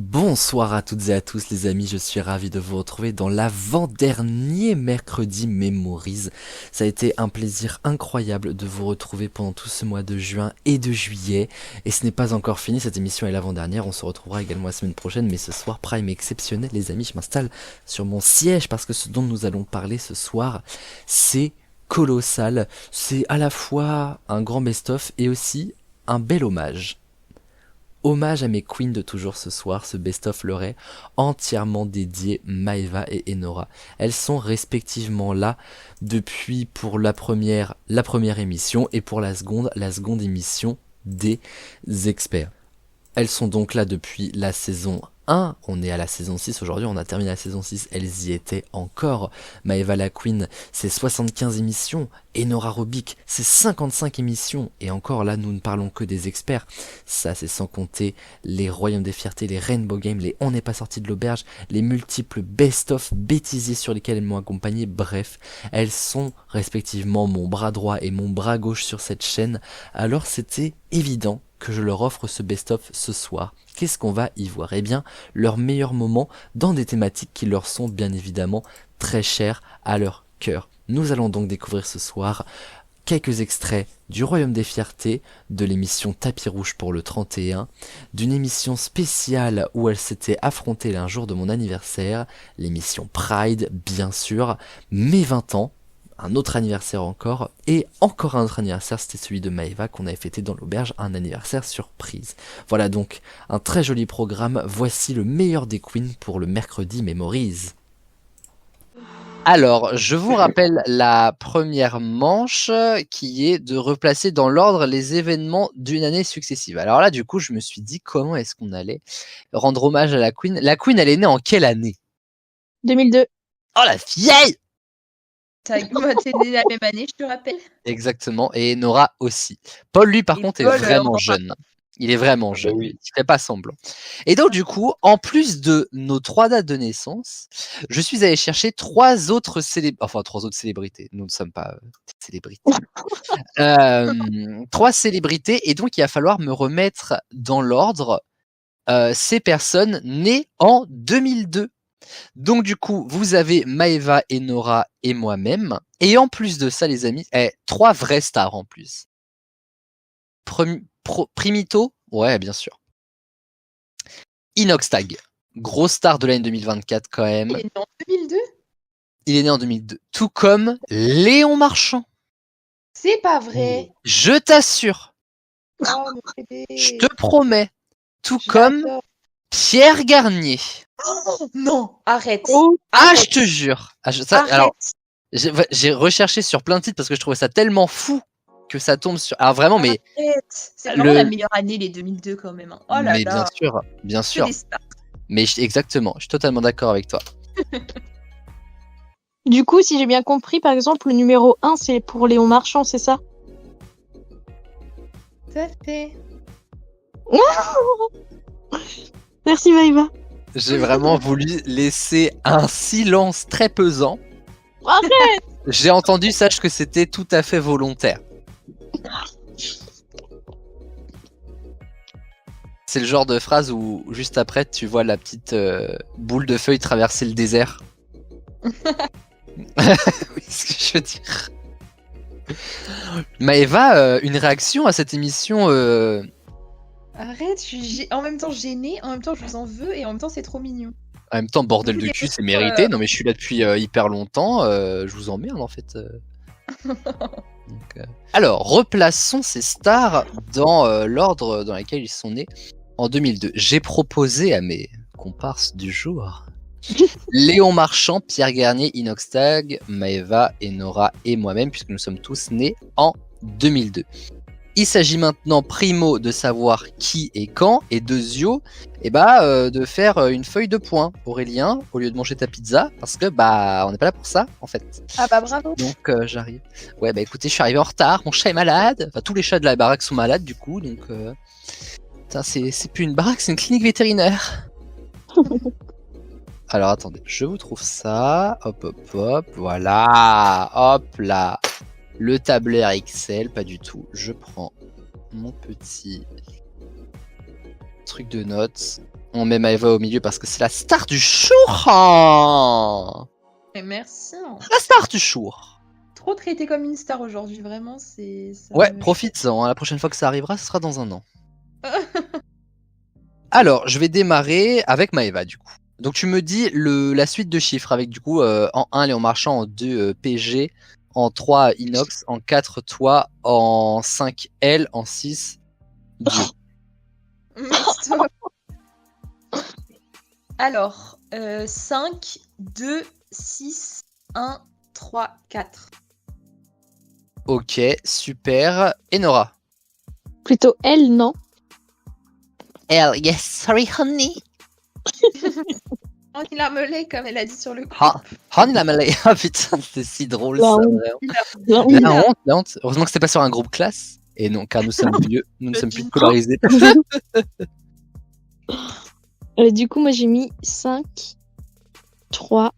Bonsoir à toutes et à tous les amis, je suis ravi de vous retrouver dans l'avant-dernier mercredi Memories. Ça a été un plaisir incroyable de vous retrouver pendant tout ce mois de juin et de juillet. Et ce n'est pas encore fini, cette émission est l'avant-dernière, on se retrouvera également la semaine prochaine. Mais ce soir, Prime exceptionnel les amis, je m'installe sur mon siège parce que ce dont nous allons parler ce soir, c'est colossal. C'est à la fois un grand best-of et aussi un bel hommage. Hommage à mes queens de toujours ce soir, ce best-of leur est entièrement dédié Maeva et Enora. Elles sont respectivement là depuis pour la première émission et pour la seconde émission des experts. Elles sont donc là depuis la saison 1, on est à la saison 6 aujourd'hui, on a terminé la saison 6, elles y étaient encore. Maeva la Queen, c'est 75 émissions, Enora Robic, c'est 55 émissions, et encore là, nous ne parlons que des experts. Ça, c'est sans compter les Royaumes des Fiertés, les Rainbow Games, les On n'est pas sorti de l'auberge, les multiples best-of bêtisiers sur lesquels elles m'ont accompagné. Bref, elles sont respectivement mon bras droit et mon bras gauche sur cette chaîne, alors c'était évident que je leur offre ce best-of ce soir. Qu'est-ce qu'on va y voir? Eh bien, leurs meilleurs moments dans des thématiques qui leur sont bien évidemment très chères à leur cœur. Nous allons donc découvrir ce soir quelques extraits du Royaume des Fiertés, de l'émission Tapis Rouge pour le 31, d'une émission spéciale où elles s'étaient affrontées un jour de mon anniversaire, l'émission Pride bien sûr, mes 20 ans, un autre anniversaire encore, et encore un autre anniversaire, c'était celui de Maeva qu'on avait fêté dans l'auberge, un anniversaire surprise. Voilà donc un très joli programme, voici le meilleur des queens pour le mercredi Memories. Alors, je vous rappelle la première manche qui est de replacer dans l'ordre les événements d'une année successive. Alors là, du coup, je me suis dit comment est-ce qu'on allait rendre hommage à la Queen. La Queen, elle est née en quelle année? 2002. Oh la vieille! T'es né la même année, je te rappelle. Exactement, et Nora aussi. Paul, lui, par Et contre, Paul, est vraiment jeune. Il est vraiment jeune, oui. il fait pas semblant. Et donc, du coup, en plus de nos 3 dates de naissance, je suis allé chercher 3 autres célébrités. Nous ne sommes pas célébrités. 3 célébrités, et donc il va falloir me remettre dans l'ordre ces personnes nées en 2002. Donc du coup, vous avez Maeva, Enora et moi-même. Et en plus de ça, les amis, 3 vraies stars en plus. Primito, ouais, bien sûr. Inoxtag, grosse star de l'année 2024 quand même. Il est né en 2002? Il est né en 2002. Tout comme Léon Marchand. C'est pas vrai. Je t'assure. Oh, mon bébé. Je te promets. Tout Je comme l'adore. Pierre Garnier. Oh, non, arrête. Ah, Arrête. je te jure. Arrête. Alors, j'ai recherché sur plein de titres parce que je trouvais ça tellement fou que ça tombe sur. Alors vraiment, mais Arrête. C'est vraiment la meilleure année, les 2002 quand même. Hein. Oh là mais là. bien Que sûr. des stars. Mais exactement, je suis totalement d'accord avec toi. Du coup, si j'ai bien compris, par exemple, le numéro 1, c'est pour Léon Marchand, c'est ça? Tout à fait. Merci Maïva. J'ai vraiment voulu laisser un silence très pesant. Arrête. J'ai entendu, sache que c'était tout à fait volontaire. C'est le genre de phrase où juste après tu vois la petite boule de feuille traverser le désert. Oui, ce que je veux dire. Maëva, une réaction à cette émission Arrête, je suis en même temps gênée, en même temps je vous en veux et en même temps c'est trop mignon. En même temps, bordel Vous de voulez cul, c'est être, mérité. Non, mais je suis là depuis hyper longtemps. Je vous emmerde en fait. Alors, replaçons ces stars dans l'ordre dans lequel ils sont nés en 2002. J'ai proposé à mes comparses du jour Léon Marchand, Pierre Garnier, Inoxtag, Maeva, Enora et moi-même, puisque nous sommes tous nés en 2002. Il s'agit maintenant, primo, de savoir qui et quand, et deuxio, de faire une feuille de points, Aurélien, au lieu de manger ta pizza, parce que on n'est pas là pour ça, en fait. Ah bah bravo. Donc j'arrive. Ouais, écoutez, je suis arrivé en retard, mon chat est malade, enfin tous les chats de la baraque sont malades du coup, donc c'est plus une baraque, c'est une clinique vétérinaire. Alors attendez, je vous trouve ça, hop, voilà, hop là. Le tableur Excel, pas du tout. Je prends mon petit truc de notes. On met Maëva au milieu parce que c'est la star du jour. Et merci. La star du jour. Trop traité comme une star aujourd'hui, vraiment, c'est... ça Ouais, me- profites-en. La prochaine fois que ça arrivera, ce sera dans un an. Alors, je vais démarrer avec Maëva, du coup. Donc, tu me dis la suite de chiffres avec, du coup, en 1, Léon Marchand, en 2, PG, en 3, Inox, en 4, toi, en 5, elle, en 6, Dieu. Mais stop. Alors, 5, 2, 6, 1, 3, 4. Ok, super. Et Nora? Plutôt elle, non? Elle, yes, sorry, honey. Oh, il a meulé, comme elle a dit sur le coup. Honey la malay. Ah putain, c'est si drôle La ça. honte. Vraiment. Non. La honte, la honte. Heureusement que c'était pas sur un groupe classe. Et non, car nous sommes vieux, nous ne sommes plus scolarisés. Du coup, moi j'ai mis 5, 3,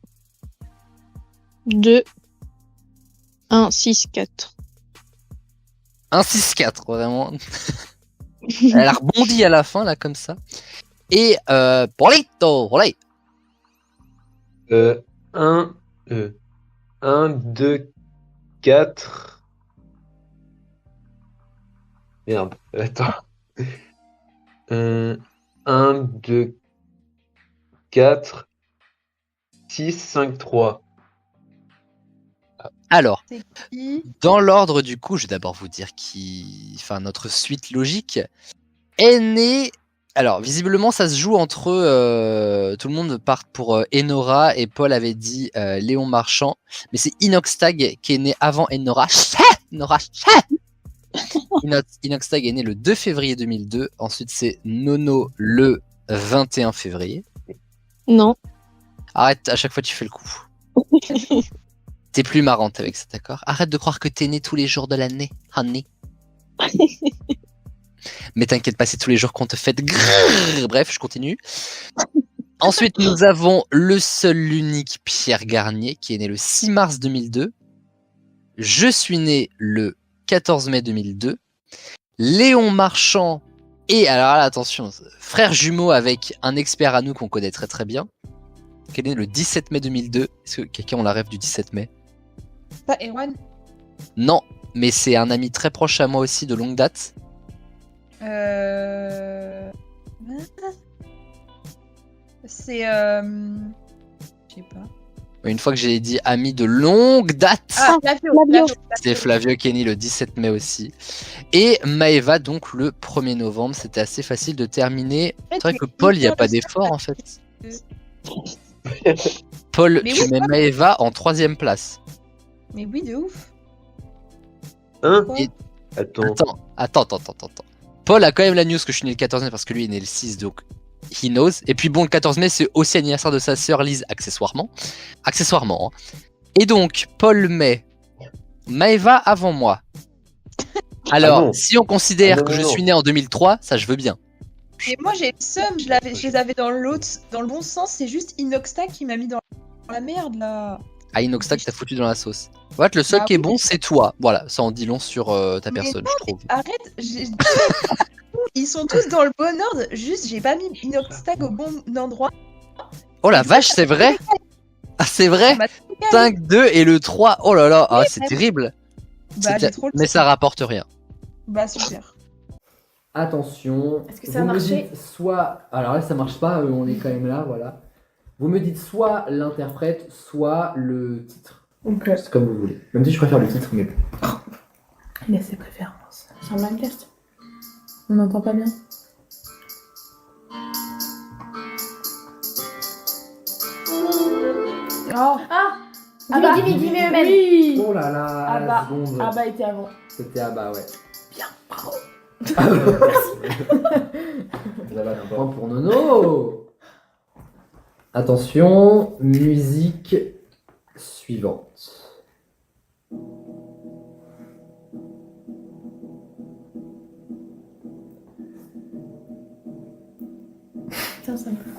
2, 1, 6, 4. 1, 6, 4, vraiment. Elle a rebondi à la fin, là, comme ça. Et, Polito, olé. 1, 2, 4. Merde, attends. 1, 2, 4, 6, 5, 3. Alors, C'est qui? dans l'ordre, du coup, je vais d'abord vous dire enfin, notre suite logique est née. Alors, visiblement, ça se joue entre tout le monde part pour Enora et Paul avait dit Léon Marchand, mais c'est Inoxtag qui est né avant Enora. Inoxtag est né le 2 février 2002. Ensuite, c'est Nono le 21 février. Non. Arrête, à chaque fois tu fais le coup. T'es plus marrante avec ça, d'accord? Arrête de croire que t'es né tous les jours de l'année, honey. Mais t'inquiète pas, c'est tous les jours qu'on te fête. Grrr. Bref, je continue. Ensuite, nous avons le seul, l'unique Pierre Garnier, qui est né le 6 mars 2002. Je suis né le 14 mai 2002. Léon Marchand, et alors là, attention, frère jumeau avec un expert à nous qu'on connaît très très bien, qui est né le 17 mai 2002. Est-ce que quelqu'un a la rêve du 17 mai? Pas Erwan? Non, mais c'est un ami très proche à moi aussi de longue date. C'est... Je sais pas. Une fois que j'ai dit ami de longue date, Ah, Flavio. c'est Flavio qui est né le 17 mai aussi. Et Maëva, donc le 1er novembre, c'était assez facile de terminer. C'est vrai que Paul, il n'y a pas d'effort en fait. Paul, Mais tu oui, mets Maëva en 3ème place. Mais oui, de ouf. Hein? Quoi? Et- Attends. Attends. Paul a quand même la news que je suis né le 14 mai parce que lui est né le 6, donc he knows. Et puis bon, le 14 mai, c'est aussi l'anniversaire de sa sœur Lise, accessoirement. Accessoirement. Hein. Et donc, Paul met Maëva avant moi. Alors, non. si on considère Ah non, que non, je non. suis né en 2003, ça je veux bien. Et moi, j'ai le seum, je les avais dans le bon sens, c'est juste Inoxta qui m'a mis dans la merde, là. Ah, Inoxtag, t'as foutu dans la sauce. Ouais, le seul Bah qui est oui. bon, c'est toi. Voilà, ça en dit long sur ta Mais personne, non, je trouve. Arrête, ils sont tous dans le bon ordre, juste j'ai pas mis Inoxtag au bon endroit. Oh la Et du vache, coup, c'est vrai? Ah, c'est Ça vrai? m'a tout calé. 5, 2 et le 3. Oh là là, ah, Oui, c'est vraiment. terrible. Bah, j'ai trop le Mais ça rapporte rien. Bah, super. Attention. Est-ce que ça a marché? Soit. Alors là, ça marche pas, on est quand même là, voilà. Vous me dites soit l'interprète, soit le titre. Ok. C'est comme vous voulez. Même si je préfère le titre, mais bon. Il a ses préférences. C'est un Minecraft. On n'entend pas bien. Oh. Ah. Gimme Eux-mêmes. Oui. Oh là là, à la Abba. seconde. Abba était avant. C'était Abba, ouais. Bien, bravo. Vous avez un point pour Nono. Attention, musique suivante. Putain, ça me fait.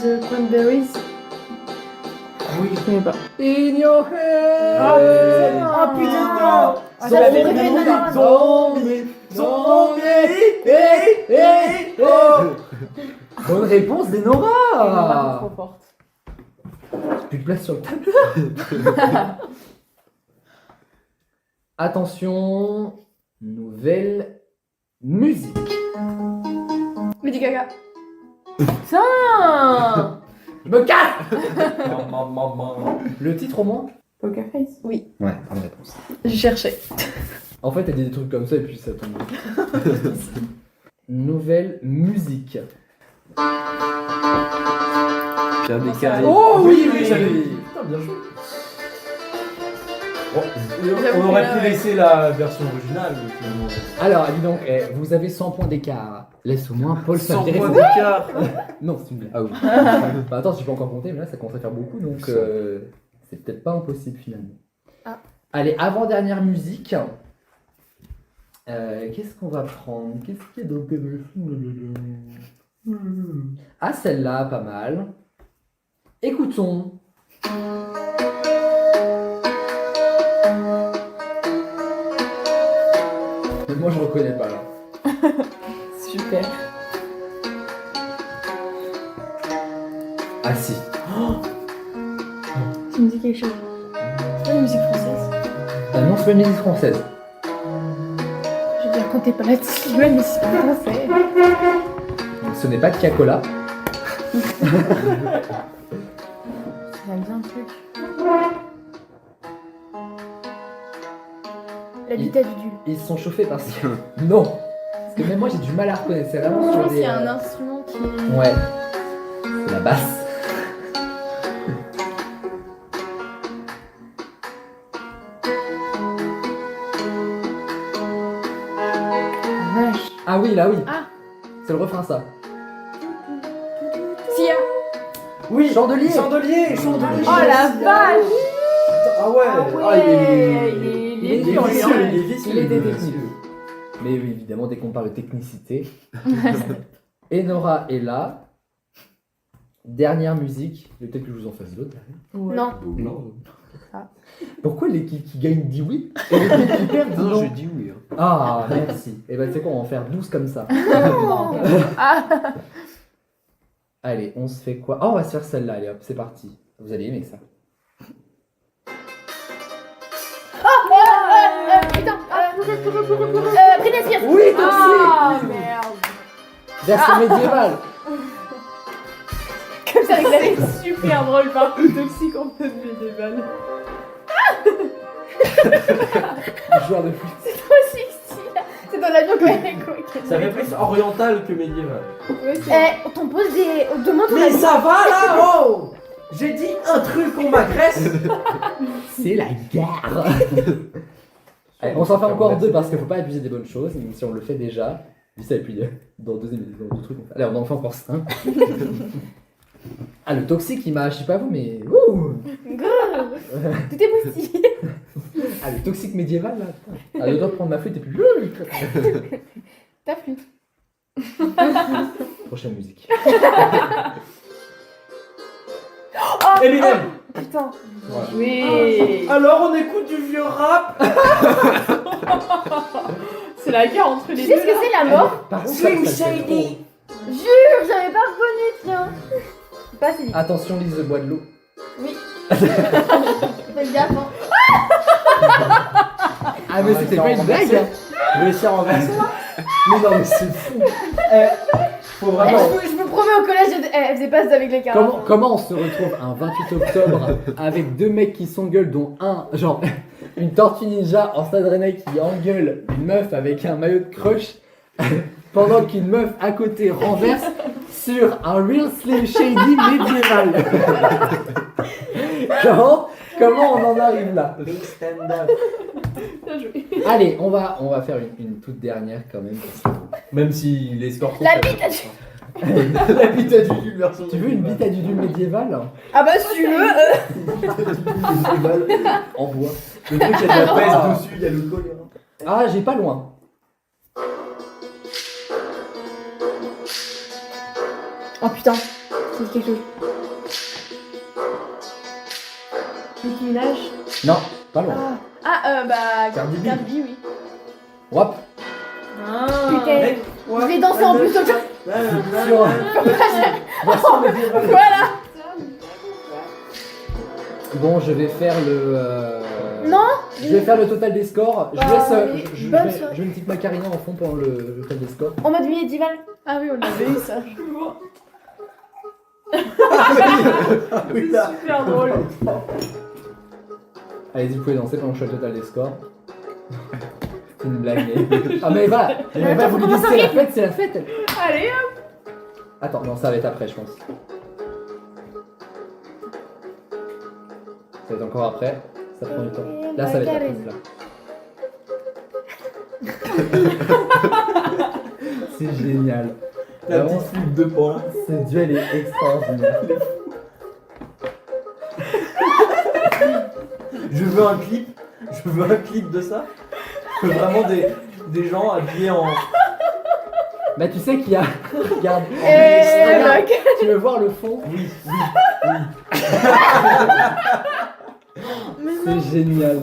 The Cranberries. Oui. Je connais pas. In your head. Oh putain, non. Ah, j'avais préféré Banana. Zombie Bonne réponse Pas d'Enora. trop forte. Plus de place sur le tableur. Attention, nouvelle musique. Lady Gaga. Putain. Je me casse. Le titre au moins. Poker Face. Oui. Ouais, bonne réponse. Je cherchais. En fait, elle dit des trucs comme ça et puis ça tombe. Nouvelle musique. Pierre des Caraïbes. Oh oui, oui, j'avais. Putain, bien joué. Bon, on aurait pu laisser la version originale. Mais finalement, Alors, dis donc, vous avez 100 points d'écart. Laisse au moins Paul 100 s'intéresser. points d'écart. Non, c'est une blague. Ah oui. Bah, attends, je peux encore compter, mais là, ça commence à faire beaucoup, donc c'est peut-être pas impossible finalement. Ah. Allez, avant-dernière musique. Qu'est-ce qu'on va prendre? Qu'est-ce qu'il y a dans le... Ah, celle-là, pas mal. Écoutons. Mais moi, je reconnais pas là. Super. Ah si. Tu me dis quelque chose. C'est pas une musique française. Non, c'est pas une musique française. Je veux dire, quand t'es pas là-dessus, ouais, mais c'est pas français. Ce n'est pas de Cacola. Ça me vient un truc. L'habitat du Dul. Ils se sont chauffés parce que... Non. Parce que même moi, j'ai du mal à reconnaître. C'est vraiment Je sur pense qu'il des... y a un instrument qui. Ouais. C'est la basse. Vache. Ah oui, là oui. Ah. C'est le refrain, ça. Sia. Oui, Chandelier. Chandelier. Oh la vache. Ah ouais. Ah ouais. Il est dur, lui, vicieux, hein. il est vicieux. Il était technique. Mais oui, évidemment, dès qu'on parle de technicité. Enora est là. Dernière musique. Peut-être que je vous en fasse d'autres. Non. Non. Pourquoi l'équipe qui gagne dit oui et l'équipe qui perd dit Non, non? je dis oui. Hein. Ah, merci. Et ben, tu sais quoi, on va en faire 12 comme ça. Ah. Allez, on se fait quoi? Oh, on va se faire celle-là, allez hop, c'est parti. Vous allez aimer ça. Putain. Britney Spears. Oui, Toxic. Ah merde. Version médiévale. Comme ça, c'est super drôle par contre, toxique en mode médiéval. Joueur de foot. C'est trop sexy là. C'est dans l'avion quand même quoi. Ça fait plus oriental que médiéval. On t'en pose des. On te demande ton Mais avis. ça va là, oh! J'ai dit un truc, on m'agresse. C'est la gare. Allez, on s'en fait encore deux parce qu'il faut pas abuser des bonnes choses, même si on le fait déjà. Dis ça et puis dans deux trucs. Allez, on en fait encore 5. Ah, le toxique, il m'a, je sais pas vous, mais. Wouh. Tout est moustillé. Ah, le toxique médiéval là. Putain. Ah, je dois prendre ma flûte et puis. Ta flûte. Prochaine musique. Eminem. Putain. Voilà. Oui. Alors on écoute du vieux rap. C'est la guerre entre les deux. Tu sais ce que c'est la mort Par contre, Slim ça fait trop. Shady. Jure, j'avais pas reconnu, tiens. Pas assez vite. Attention, Lise, bois de l'eau. Oui. Fais gaffe, hein. Ah, mais c'était pas une blague hein. Je vais essayer en renverser. Mais non, mais c'est fou. Faut Eh, vraiment. je me promets au collège, elle faisait pas ça avec les carafes. Comment on se retrouve un 28 octobre avec deux mecs qui s'engueulent, dont un, genre, une tortue ninja en stade rennais qui engueule une meuf avec un maillot de crush, pendant qu'une meuf à côté renverse sur un real Slim Shady médiéval. Comment on en arrive là? Le stand-up. Bien joué. Allez, on va faire une toute dernière quand même. Même si les scores. La bite à du... La bite à du version. Tu veux une bite à Dudu médiéval Ah bah si tu veux. en bois? Le truc, il y a de la peste dessus, il y a le choléra. Ah, j'ai pas loin. Oh putain, c'est quelque chose. Nicki Minaj. Non, pas loin. Bah... Cardi B. Cardi B, oui. Hop. Putain. Je vais danser en plus. Version médiévale. Voilà. Bon, je vais faire le. Non. Je vais faire le total des scores. Je Bah, laisse. allez, bonne soirée. Je mets une petite macarena en fond pendant le total des scores. En mode médiéval. Ah oui, on avait eu ça. Oui, là. Super drôle. Allez-y, vous pouvez danser pendant que je fais le total des scores. C'est une blague, mais. Ah, mais voilà! Mais Attends, vous lui comment dites ça c'est la rythme fête, c'est la fête! Allez, Attends, non, ça va être après, je pense. Ça va être encore après. Ça prend du temps. Là, ça va être après, là. C'est génial. La Vraiment, petite flûte de pan là. ce duel est extraordinaire. Je veux un clip. Je veux un clip de ça. Je veux vraiment des gens habillés en. Bah, tu sais qu'il y a. Regarde. Regarde. Tu veux voir le fond? Oui, C'est génial.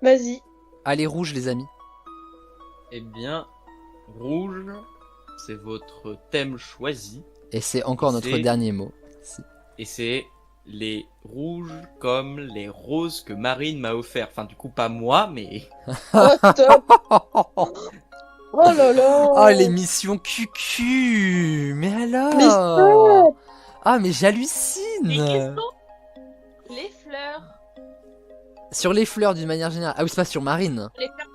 Vas-y. Allez, rouge, les amis. Eh bien, rouge, c'est votre thème choisi. Et c'est encore notre C'est- dernier mot. Et c'est les rouges comme les roses que Marine m'a offert. Enfin, du coup, pas moi, mais. Oh, top. Oh là là. Oh, l'émission QQ. Mais alors? Mais stop. Ah, mais Les j'hallucine. questions. Les fleurs. Sur les fleurs d'une manière générale. Ah oui, c'est pas sur Marine. Les fleurs.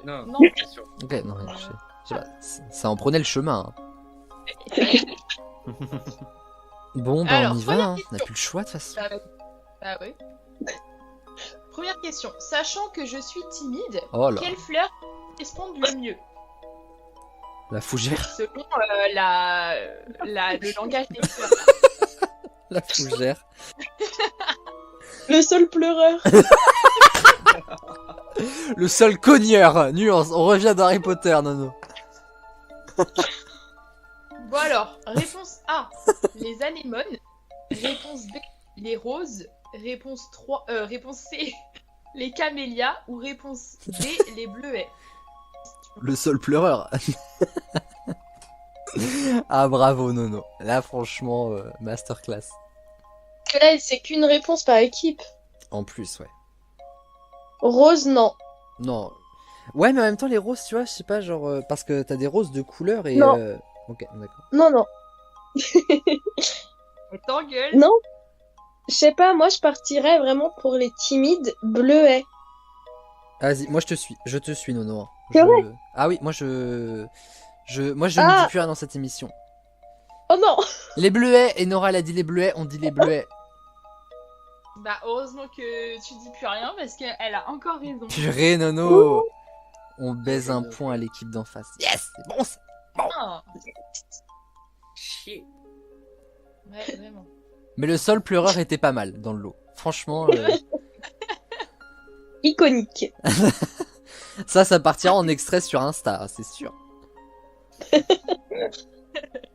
Non, non. bien sûr. Ok, non, je sais pas, ça en prenait le chemin. hein. Bon, bah Alors, on y va, première hein. On question. n'a plus le choix de toute façon. Ah oui. Première question. Sachant que je suis timide, Oh là, quelles fleurs correspondent le mieux la fougère, selon le langage des fleurs? la fougère. Le seul pleureur. Le seul cogneur, nuance, on revient dans Harry Potter, Nono. Bon alors, réponse A, les anémones. Réponse B, les roses. Réponse C, les camélias. Ou réponse D, les bleuets. Le seul pleureur. Ah bravo Nono, là franchement, masterclass. Que là, c'est qu'une réponse par équipe. En plus, ouais. Rose, non. Non. Ouais, mais en même temps, les roses, tu vois, je sais pas, genre, parce que t'as des roses de couleur et... Non. Ok, d'accord. Non, non. T'engueules. Non. Je sais pas, moi, je partirais vraiment pour les timides bleuets. Vas-y, moi je te suis Nono. hein. C'est vrai Ah oui, moi je ne dis plus rien dans cette émission. Oh non. Les bleuets, et Nora elle a dit les bleuets, on dit les bleuets. Bah heureusement que tu dis plus rien parce qu'elle a encore raison. Purée Nono. On baise un point à l'équipe d'en face. Yes, c'est bon ça. Ah, Chier. ouais, vraiment. Mais le seul pleureur était pas mal dans le lot. Franchement, Iconique. ça partira en extrait sur Insta, hein, c'est sûr.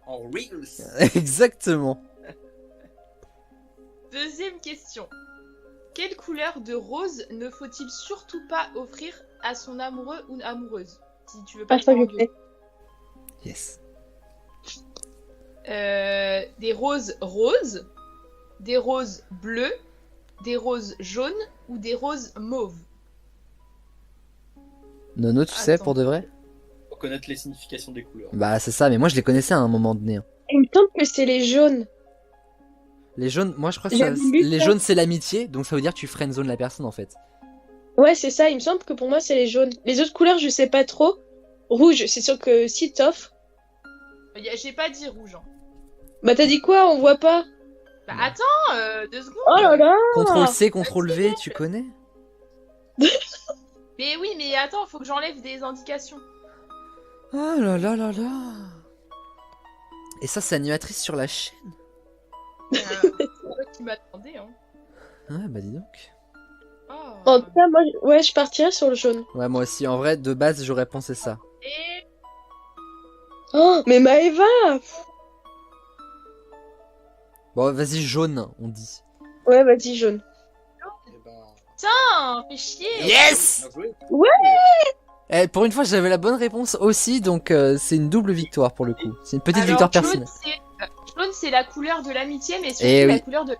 En Reels. Exactement. Deuxième question. Quelle couleur de rose ne faut-il surtout pas offrir à son amoureux ou amoureuse si tu veux pas Ah, te ça, faire je engueuler. sais. Yes. Des roses roses, des roses bleues, des roses jaunes ou des roses mauves. Nono, tu sais Attends. pour de vrai? Faut connaître les significations des couleurs. Bah c'est ça, mais moi je les connaissais à un moment donné. hein. Il me semble que c'est les jaunes. Les jaunes, moi je crois que J'avais lu les ça. jaunes c'est l'amitié, donc ça veut dire que tu friendzone la personne en fait. Ouais, c'est ça. Il me semble que pour moi, c'est les jaunes. Les autres couleurs, je sais pas trop. Rouge, c'est sûr que si t'offres. J'ai pas dit rouge. Hein. Bah, t'as dit quoi? On voit pas. Bah attends, 2 secondes. Oh là là. Contrôle C, contrôle V, tu connais? Mais oui, mais attends, faut que j'enlève des indications. Oh là là là là. Et ça c'est animatrice sur la chaîne? C'est toi qui m'attendais, hein. Ouais bah dis donc. Oh. En tout cas, moi, ouais, je partirais sur le jaune. Ouais moi aussi, en vrai de base j'aurais pensé ça. Et Oh, mais Maëva. Bon vas-y jaune, on dit. Ouais, vas-y, jaune. Eh ben, putain, fais chier. Yes! bien joué. Pour une fois, j'avais la bonne réponse aussi, donc c'est une double victoire pour le coup. C'est une petite Alors, victoire jaune, personnelle. jaune, c'est la couleur de l'amitié, mais surtout Eh la oui. couleur de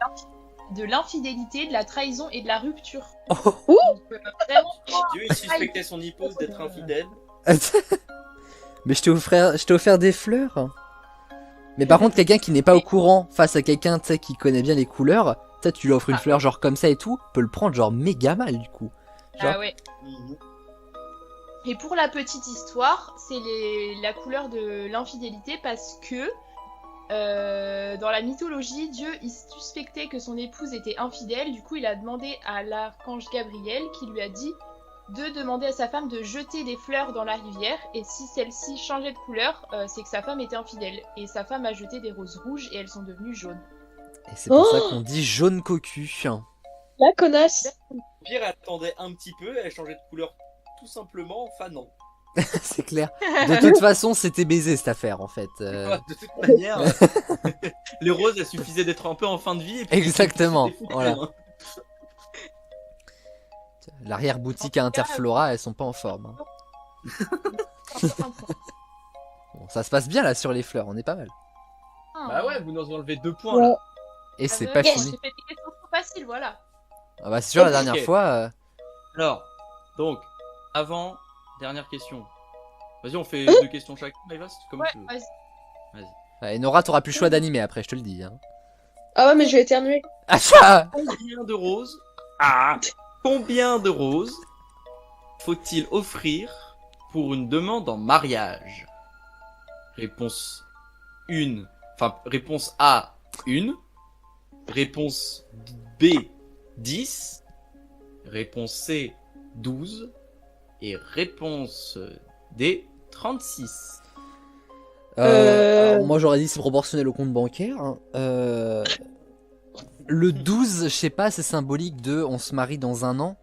l'infidélité, de la trahison et de la rupture. Oh. Donc, vraiment, Dieu, il suspectait son épouse d'être infidèle. Mais je t'ai offert des fleurs. Mais par contre, quelqu'un qui n'est pas au courant face à quelqu'un, tu sais, qui connaît bien les couleurs, tu sais, tu lui offres une fleur genre comme ça et tout, peut le prendre genre méga mal du coup. Genre, ah ouais. Et pour la petite histoire, c'est la couleur de l'infidélité parce que dans la mythologie, Dieu il suspectait que son épouse était infidèle, du coup il a demandé à l'archange Gabriel qui lui a dit de demander à sa femme de jeter des fleurs dans la rivière et si celle-ci changeait de couleur, c'est que sa femme était infidèle. Et sa femme a jeté des roses rouges et elles sont devenues jaunes. Et c'est pour Oh. ça qu'on dit jaune cocu. La connasse. Pire, elle attendait un petit peu, elle changeait de couleur tout simplement en fanant. C'est clair. De toute façon, c'était baisé cette affaire en fait. De toute manière, les roses, elles suffisaient d'être un peu en fin de vie. Et puis Exactement, c'était foutu, voilà. hein. L'arrière-boutique à Interflora, elles sont pas en forme. Hein. Bon, ça se passe bien là sur les fleurs, on est pas mal. Bah ouais, vous nous enlevez 2 points là. Et c'est pas Yes, fini. j'ai fait des questions trop faciles, voilà. Ah bah c'est sûr, la Ok. dernière fois. Alors, donc, avant, dernière question. Vas-y, on fait 2 questions chacun, Maëva, c'est comme Ouais, tu veux. vas-y. Et Nora, t'auras plus le choix d'animer après, je te le dis. Hein. Ah ouais, mais je vais éternuer. Ah, ça Combien de roses Combien de roses faut-il offrir pour une demande en mariage? Réponse 1. Enfin, réponse A, 1. Réponse B, 10. Réponse C, 12. Et réponse D, 36. Alors, moi j'aurais dit c'est proportionnel au compte bancaire. Hein. Le 12, je sais pas, c'est symbolique de on se marie dans un an.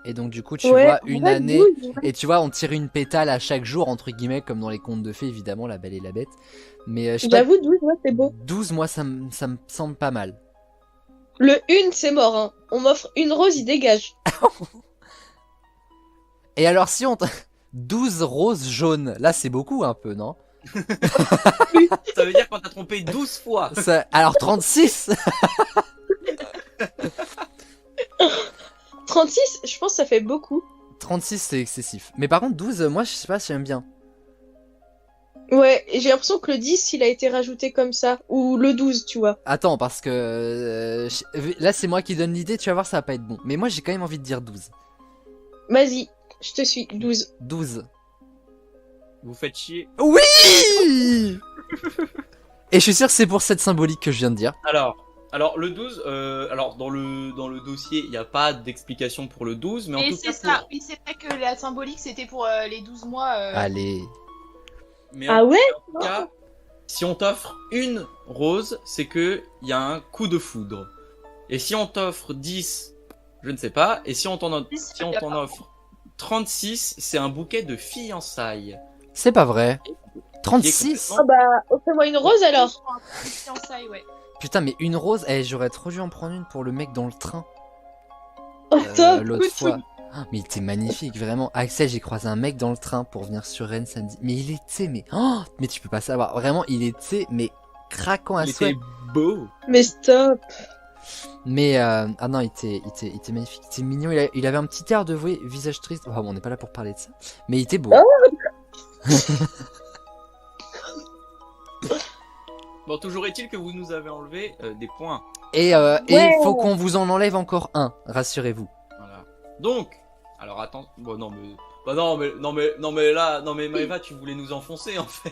Et donc du coup tu vois une année. Et tu vois on tire une pétale à chaque jour entre guillemets comme dans les contes de fées évidemment la belle et la bête. Mais je sais pas, J'avoue, 12, ouais, c'est beau. 12 moi ça me semble pas mal. Le 1, c'est mort, hein. On m'offre une rose, il dégage. Et alors si on 12 roses jaunes, là c'est beaucoup un peu non? Ça veut dire qu'on t'a trompé 12 fois. Alors 36. 36, je pense que ça fait beaucoup. 36 c'est excessif. Mais par contre 12, moi je sais pas si j'aime bien. Ouais, et j'ai l'impression que le 10, il a été rajouté comme ça. Ou le 12, tu vois. Attends, parce que là c'est moi qui donne l'idée, tu vas voir ça va pas être bon. Mais moi j'ai quand même envie de dire 12. Vas-y, je te suis. 12. 12. Vous faites chier. Oui. Et je suis sûr que c'est pour cette symbolique que je viens de dire. Alors le 12, alors dans le dossier, il n'y a pas d'explication pour le 12, mais en Et tout c'est cas ça, pour- oui, c'est vrai que la symbolique c'était pour les 12 mois. Allez. mais Ah ouais? en tout cas, si on t'offre une rose, c'est que il y a un coup de foudre. Et si on t'offre 10, je ne sais pas, et si on t'en offre 36, c'est un bouquet de fiançailles. C'est pas vrai. Qui est 36. complètement- Ah bah, offrez-moi une rose alors. Une fiançailles, ouais. Putain, mais une rose, j'aurais trop dû en prendre une pour le mec dans le train. Oh, top. L'autre fois. Ah, mais il était magnifique, vraiment. Axel, j'ai croisé un mec dans le train pour venir sur Rennes samedi. Mais il était, mais. Oh, mais tu peux pas savoir. Vraiment, il était, mais craquant à Il souhait. était beau. Mais stop. Mais ah non, il était magnifique, il était mignon, il avait un petit air de visage triste. Oh, bon, on n'est pas là pour parler de ça, mais il était beau. Bon, toujours est-il que vous nous avez enlevé des points. Et il Ouais. faut qu'on vous en enlève encore un, rassurez-vous. Voilà. Donc, alors attends, bon non mais, bah non mais Maëva, tu voulais nous enfoncer en fait.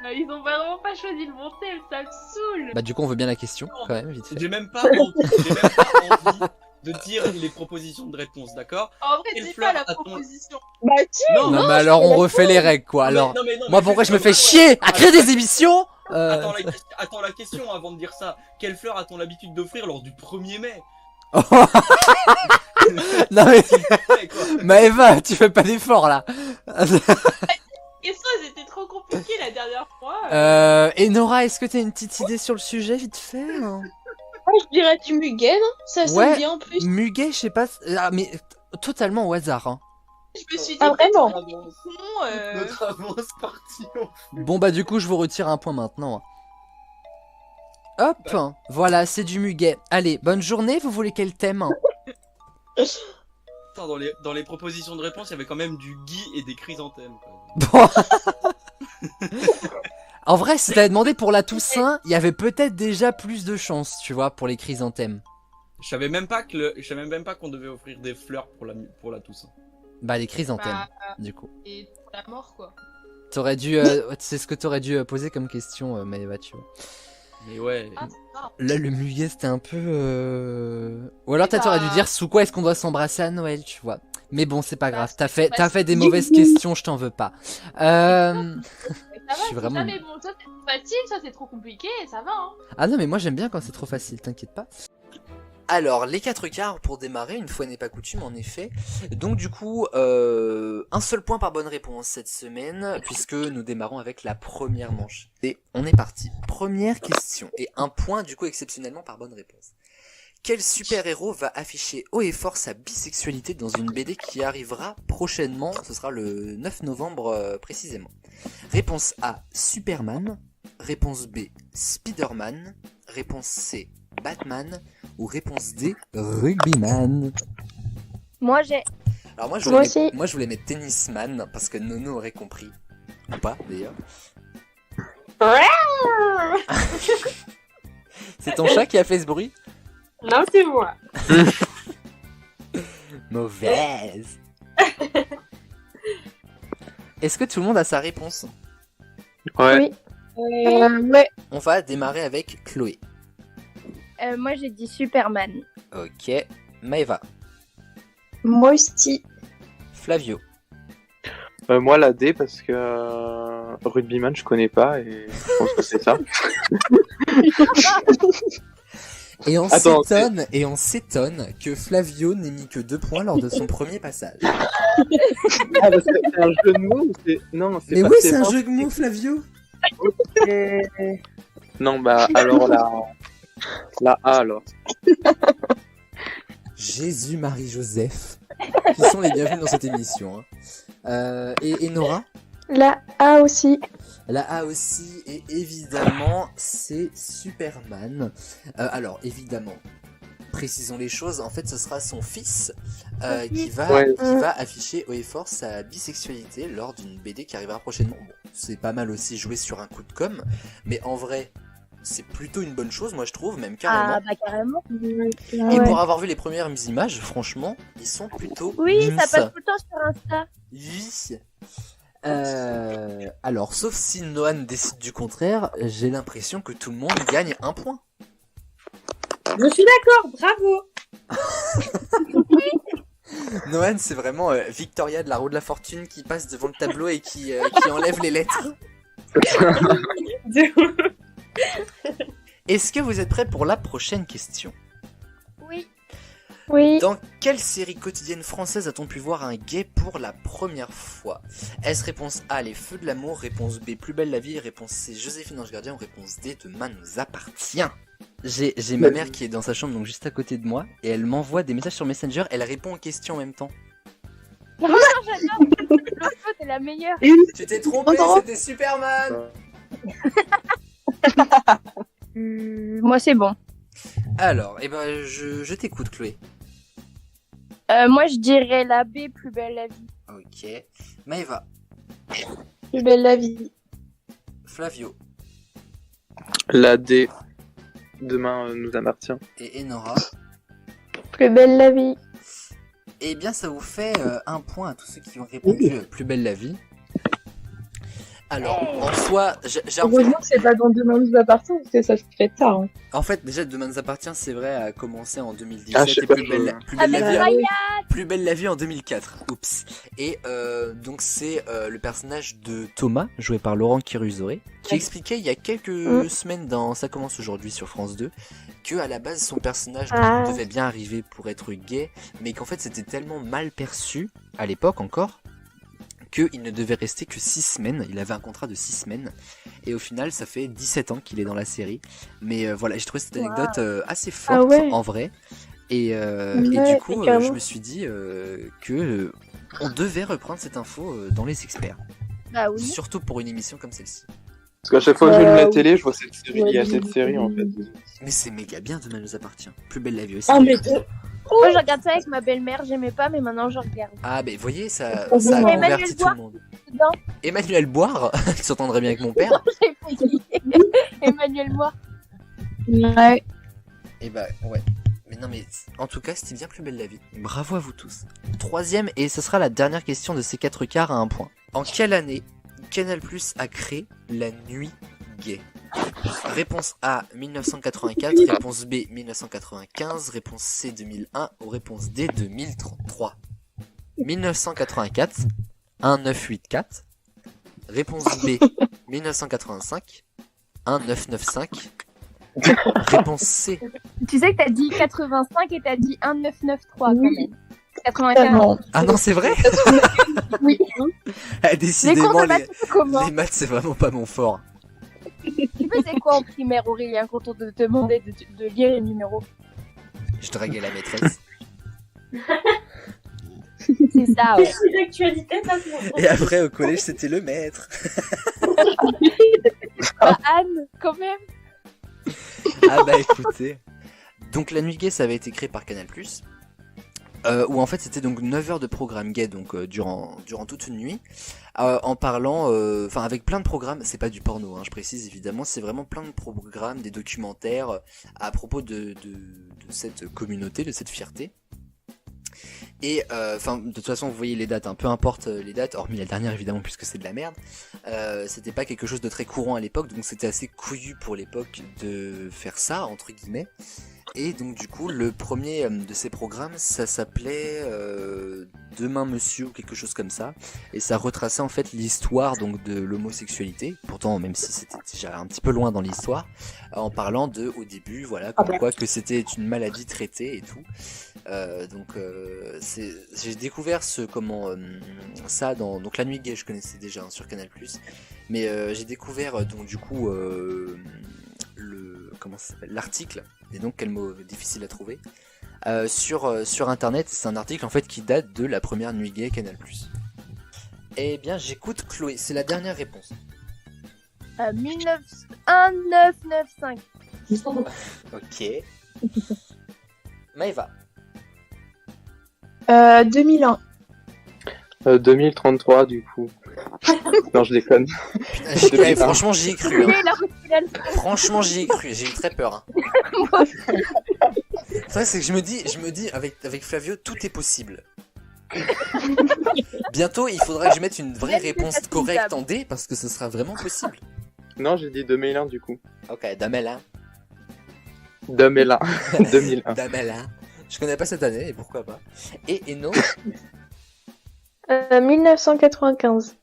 Là, ils ont vraiment pas choisi le bon thème, ça me saoule. Bah du coup on veut bien la question quand même, vite fait. J'ai même pas envie de dire les propositions de réponse, d'accord? En vrai, Quelle c'est fleur pas la a-ton- proposition. Bah, tu. Non, mais alors on refait les règles quoi, alors. Non, mais Moi pourquoi je me fais chier à créer des émissions Attends la question avant de dire ça. Quelle fleur a-t-on l'habitude d'offrir lors du 1er mai? Non mais, Ouais, quoi. Maëva, tu fais pas d'effort là. Et ça, c'était trop compliqué la dernière fois. Et Nora, est-ce que t'as une petite idée sur le sujet vite fait hein? Moi, je dirais du muguet, non? Ça Ouais. sonne bien en plus. Muguet, je sais pas, mais totalement au hasard hein. Je me suis dit, Ah, vraiment Notre avance partie. Bon bah du coup je vous retire un point maintenant. Hop, voilà, c'est du muguet. Allez, bonne journée, vous voulez quel thème? Attends, dans les propositions de réponse, il y avait quand même du gui et des chrysanthèmes. Bon. En vrai, si t'avais demandé pour la Toussaint, il y avait peut-être déjà plus de chance, tu vois, pour les chrysanthèmes. Je savais même pas qu'on devait offrir des fleurs pour la Toussaint. Bah les chrysanthèmes, Bah, du coup. et pour la mort, quoi. T'aurais dû, c'est ce que t'aurais dû poser comme question, Maëva, tu vois. Mais ouais. Ah, c'est ça. Là, le muguet, c'était un peu... Ou alors, peut-être, t'aurais dû dire sous quoi est-ce qu'on doit s'embrasser à Noël, tu vois. Mais bon, c'est pas grave. T'as fait des mauvaises questions, je t'en veux pas. Ça va, Je suis c'est vraiment jamais nul. bon. Toi, c'est trop facile, ça, c'est trop compliqué, ça va, hein. Ah non, mais moi, j'aime bien quand c'est trop facile, t'inquiète pas. Alors, les 4 quarts pour démarrer, une fois n'est pas coutume, en effet. Donc, du coup, un seul point par bonne réponse cette semaine, puisque nous démarrons avec la première manche. Et on est parti. Première question, et un point, du coup, exceptionnellement par bonne réponse. Quel super-héros va afficher haut et fort sa bisexualité dans une BD qui arrivera prochainement? Ce sera le 9 novembre précisément. Réponse A, Superman. Réponse B, Spider-Man. Réponse C, Batman. Ou réponse D, Rugbyman. Moi, j'ai. Alors moi Moi aussi. je voulais mettre Tennisman parce que Nono aurait compris. Ou pas d'ailleurs. C'est ton chat qui a fait ce bruit? Non, c'est moi. Mauvaise. Est-ce que tout le monde a sa réponse? Ouais. Ouais. On va démarrer avec Chloé. Moi, j'ai dit Superman. Ok. Maëva. Moi aussi. Flavio. Moi, la D, parce que Rugbyman, je connais pas et je pense que c'est ça. Et on Attends, s'étonne que Flavio n'ait mis que 2 points lors de son premier passage. Ah, parce que c'est un jeu de mots ou c'est... Non, c'est Mais pas... oui, c'est un jeu de mots, Flavio. Non, bah, alors la A, alors. Jésus, Marie, Joseph. Qui sont les bienvenus dans cette émission. Hein. Et Nora? La A aussi. La A aussi, et évidemment, c'est Superman. Alors, évidemment, précisons les choses, en fait, ce sera son fils qui va afficher haut et fort sa bisexualité lors d'une BD qui arrivera prochainement. Bon, c'est pas mal aussi joué sur un coup de com', mais en vrai, c'est plutôt une bonne chose, moi je trouve, même carrément. Ah, bah carrément. Et pour avoir vu les premières images, franchement, ils sont plutôt Oui, mimes. ça passe tout le temps sur Insta. Oui. Alors, sauf si Noan décide du contraire, j'ai l'impression que tout le monde gagne un point. Je suis d'accord, bravo. Noan, c'est vraiment Victoria de la roue de la fortune qui passe devant le tableau et qui enlève les lettres. Est-ce que vous êtes prêts pour la prochaine question? Oui. Oui. Dans quelle série quotidienne française a-t-on pu voir un gay pour la première fois? Est-ce réponse A, Les Feux de l'amour? Réponse B, Plus belle la vie? Réponse C, Joséphine Ange Gardien? Ou réponse D, Demain nous appartient? J'ai ma mère qui est dans sa chambre, donc juste à côté de moi, et elle m'envoie des messages sur Messenger, elle répond aux questions en même temps. J'adore. L'autre, t'es la meilleure. Tu t'es trompé, c'était Superman! Moi, c'est bon. Alors, je t'écoute, Chloé. Moi, je dirais la B, Plus belle la vie. Ok. Maëva. Plus belle la vie. Flavio. La D, Demain nous appartient. Et Enora. Plus belle la vie. Eh bien, ça vous fait un point à tous ceux qui ont répondu Plus belle la vie. Alors, en soi, Heureusement que c'est pas dans Demain nous appartient parce que ça se fait tard. Hein. en fait, déjà, Demain nous appartient, c'est vrai, a commencé en 2017 Ah, je sais et pas, Plus belle Avec la vie. Ryan. Plus belle la vie en 2004. Oups. Et donc c'est le personnage de Thomas, joué par Laurent Kiruzoré, qui expliquait il y a quelques semaines dans Ça commence aujourd'hui sur France 2, que à la base son personnage devait bien arriver pour être gay, mais qu'en fait c'était tellement mal perçu, à l'époque encore, qu'il ne devait rester que 6 semaines, il avait un contrat de 6 semaines, et au final ça fait 17 ans qu'il est dans la série. Mais voilà, j'ai trouvé cette anecdote assez forte en vrai. Et du coup, je me suis dit que On devait reprendre cette info dans les experts. Bah oui. Surtout pour une émission comme celle-ci. Parce qu'à chaque fois que j'allume la télé, je vois cette série. Il y a cette série en fait. Mais c'est méga bien, Demain nous appartient. Plus belle la vie aussi. Ah, mais Moi, je regarde ça avec ma belle-mère, j'aimais pas, mais maintenant je regarde. Ah, mais voyez, ça Oh, a Emmanuel converti tout Bois. le monde. Non, Emmanuel Boire, qui s'entendrait bien avec mon père. j'ai fait qui Emmanuel Moir. Ouais. Et bah, ouais. Mais non, mais en tout cas, c'était bien plus belle la vie. Bravo à vous tous. Troisième, et ce sera la dernière question de ces 4 quarts à un point. En quelle année Canal+ a créé la nuit gay? Réponse A 1984, réponse B 1995, réponse C 2001 ou réponse D 2033. 1984 1984, réponse B 1985 1995, réponse C. Tu sais que t'as dit 85 et t'as dit 1993 quand même. 95. Ah non, c'est vrai. Oui. Ah, Les décidément, cours de maths, c'est comment les maths c'est vraiment pas mon fort. Tu faisais quoi en primaire, Aurélien, quand on te demandait de lire les numéros? Je draguais la maîtresse. C'est ça, ouais. C'est l'actualité, ça. Et après au collège c'était le maître. Bah, Anne, quand même. Ah bah écoutez. Donc la nuit gay ça avait été créé par Canal+. Où en fait c'était donc 9 heures de programme gay donc durant toute une nuit en parlant avec plein de programmes, c'est pas du porno hein, je précise évidemment, c'est vraiment plein de programmes, des documentaires à propos de cette communauté, de cette fierté. Et de toute façon vous voyez les dates, peu importe les dates, hormis la dernière évidemment puisque c'est de la merde, c'était pas quelque chose de très courant à l'époque, donc c'était assez couillu pour l'époque de faire ça entre guillemets. Et donc du coup le premier de ces programmes ça s'appelait Demain Monsieur ou quelque chose comme ça, et ça retraçait en fait l'histoire donc de l'homosexualité, pourtant même si c'était déjà un petit peu loin dans l'histoire, en parlant de au début voilà comme quoi que c'était une maladie traitée et tout. J'ai découvert ça dans donc la nuit gay je connaissais déjà hein, sur Canal+, mais j'ai découvert donc du coup l'article, et donc quel mot difficile à trouver, sur internet. C'est un article en fait qui date de la première nuit gay Canal+. Eh bien j'écoute Chloé, c'est la dernière réponse. 1995. Ok. Maëva. 2001. 2033 du coup. Non, je déconne. Putain, franchement j'y ai cru. Hein. Il a reçu la leçon. Franchement j'y ai cru, j'ai eu très peur. Hein. Ça c'est que je me dis avec Flavio tout est possible. Bientôt il faudra que je mette une vraie réponse correcte en D parce que ce sera vraiment possible. Non, j'ai dit 2001 du coup. Ok, Damela. 2001. 2001. Damela. Je connais pas cette année et pourquoi pas. Et Eno. 1995.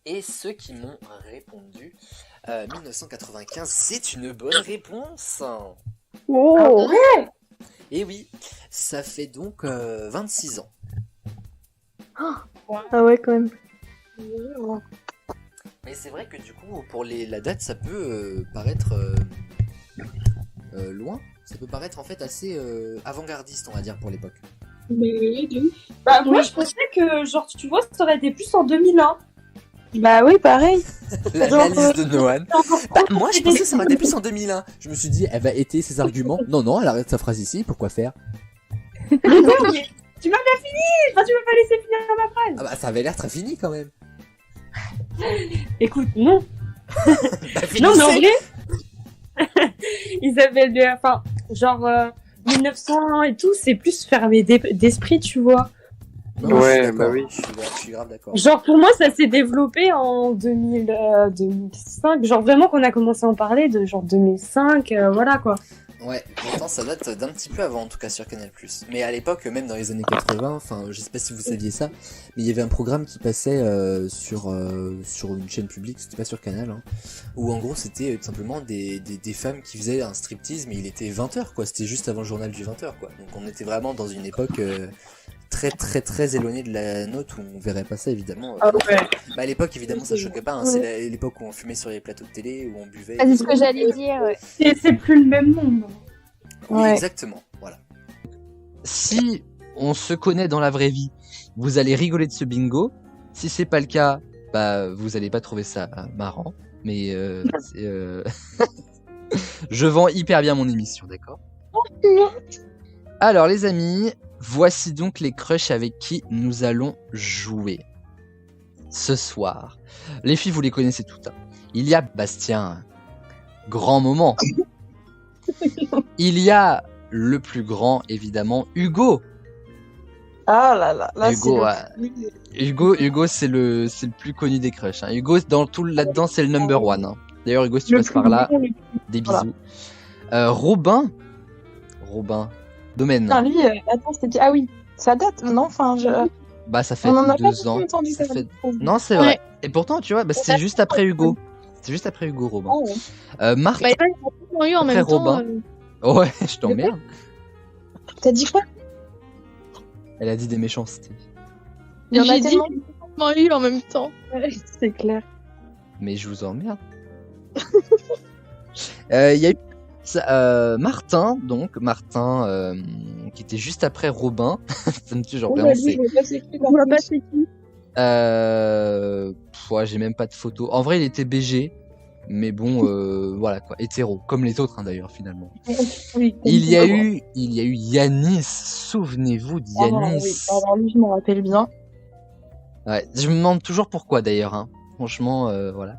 Et ceux qui m'ont répondu 1995, c'est une bonne réponse. Oh. Et oui, ça fait donc 26 ans. Ah ouais, quand même. Mais c'est vrai que du coup, pour la date, ça peut paraître loin. Ça peut paraître en fait assez avant-gardiste, on va dire, pour l'époque. Mais bah, moi, je pensais que, genre, tu vois, ça aurait été plus en 2001. Bah oui, pareil. La réalise de Noan. Bah, moi, je pensais que ça aurait été plus en 2001. Je me suis dit, elle va étayer ses arguments. Non, elle arrête sa phrase ici, pourquoi faire? Non, mais tu m'as pas fini. Enfin, tu m'as pas laissé finir ma phrase. Ah bah, ça avait l'air très fini quand même. Écoute, non. Bah, Non, mais en finissez. vrai, Isabelle, enfin, genre 1900 et tout, c'est plus fermé d'esprit, tu vois. Non, je suis Ouais, d'accord. bah oui. Je suis grave d'accord. Genre pour moi, ça s'est développé en 2005. Genre vraiment qu'on a commencé à en parler de genre 2005, voilà quoi. Ouais, pourtant ça date d'un petit peu avant en tout cas sur Canal+. Mais à l'époque, même dans les années 80, enfin je sais pas si vous saviez ça, mais il y avait un programme qui passait sur une chaîne publique, c'était pas sur Canal, hein, où en gros c'était tout simplement des femmes qui faisaient un striptease, mais il était 20h quoi, c'était juste avant le journal du 20h quoi. Donc on était vraiment dans une époque très très très éloignée de la nôtre où on verrait pas ça évidemment. Ah ouais. Bah à l'époque évidemment ça choquait pas, hein, c'est l'époque où on fumait sur les plateaux de télé, où on buvait. Ah, c'est ce que j'allais dire. Ouais. C'est plus le même monde. Oui, Ouais. exactement, voilà. Si on se connaît dans la vraie vie, vous allez rigoler de ce bingo. Si c'est pas le cas, bah vous allez pas trouver ça marrant. Mais je vends hyper bien mon émission, d'accord? Alors les amis, voici donc les crushs avec qui nous allons jouer ce soir. Les filles, vous les connaissez toutes. Hein. Il y a Bastien, grand moment. Il y a le plus grand, évidemment, Hugo. Ah là là, là Hugo, c'est Hugo, c'est le plus connu des crushs. Hein. Hugo, dans tout là-dedans, c'est le number one. Hein. D'ailleurs, Hugo, si tu passes par là, des bisous. Robin, Domaine. Non, lui, attends, c'était... Ah oui, ça date, non? Enfin, Bah, ça fait on en a 2 ans. entendu Ça ça. fait... Non, c'est vrai. Ouais. Et pourtant, tu vois, bah, c'est juste après Hugo. C'est juste après Hugo, Robin. Ah ouais. Marc, Bah, il a eu en après même temps. Robin. Ouais, je t'emmerde. T'as dit quoi? Elle a dit des méchancetés. Il y en a J'ai dit tellement. eu en même temps. C'est clair. Mais je vous emmerde. Il y a eu Martin, qui était juste après Robin. Ça me tue, genre vraiment, c'est... On va passer qui? Ouais, j'ai même pas de photo. En vrai, il était BG, mais bon, voilà quoi, hétéro, comme les autres hein, d'ailleurs finalement. Oui, Il y a eu Yanis. Souvenez-vous de Yanis. Oui, alors lui, je m'en rappelle bien. Ouais, je me demande toujours pourquoi d'ailleurs. Hein. Franchement, voilà.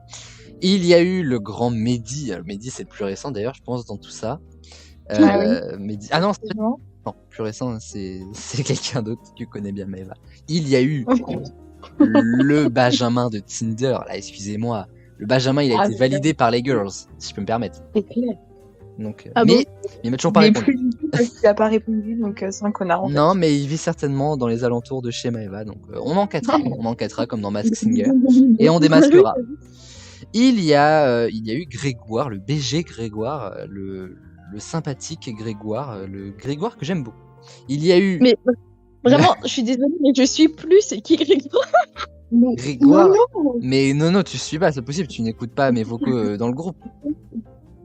Il y a eu le grand Mehdi. Mehdi, c'est le plus récent d'ailleurs, je pense, dans tout ça. Mehdi... Ah non, non, plus récent, c'est quelqu'un d'autre que tu connais bien, Maëva. Il y a eu le Benjamin de Tinder. Là, excusez-moi. Le Benjamin, il a été validé par les girls, si je peux me permettre. C'est clair. Donc, Ah mais il m'a toujours pas Mais répondu. plus du tout parce qu'il a pas répondu, donc c'est un connard. En fait. Non, mais il vit certainement dans les alentours de chez Maëva, donc on enquêtera comme dans Mask Singer, et on démasquera. Il y a eu Grégoire, le BG Grégoire, le sympathique Grégoire, le Grégoire que j'aime beaucoup. Il y a eu Mais vraiment, je suis désolée, mais je suis plus. C'est qui Grégoire? Grégoire. Non. Mais non, tu suis pas, c'est possible, tu n'écoutes pas mes vocaux dans le groupe.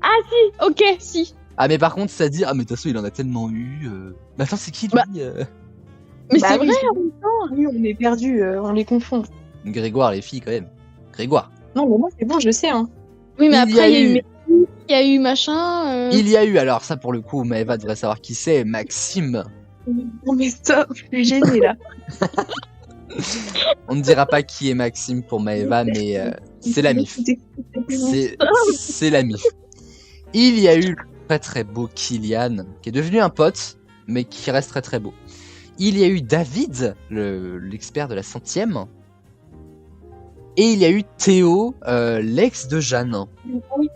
Ah si, ok, si. Ah mais par contre ça dit, ah mais de toute façon il en a tellement eu. Mais attends, c'est qui lui Mais Bah c'est oui, vrai. en même temps, oui, on est perdu, on les confond. Grégoire, les filles quand même. Grégoire. Non, mais moi, c'est bon, je sais, hein. Oui, mais Il y a après, il y a eu eu- Messi, il y a eu machin. Il y a eu, alors ça pour le coup, Maëva devrait savoir qui c'est, Maxime. Non, mais stop, je suis gênée, là. On ne dira pas qui est Maxime pour Maëva, mais c'est la MIF. C'est la MIF. Il y a eu le très très beau Kylian, qui est devenu un pote, mais qui reste très très beau. Il y a eu David, l'expert de la 100e. Et il y a eu Théo, l'ex de Jeanne. Oui,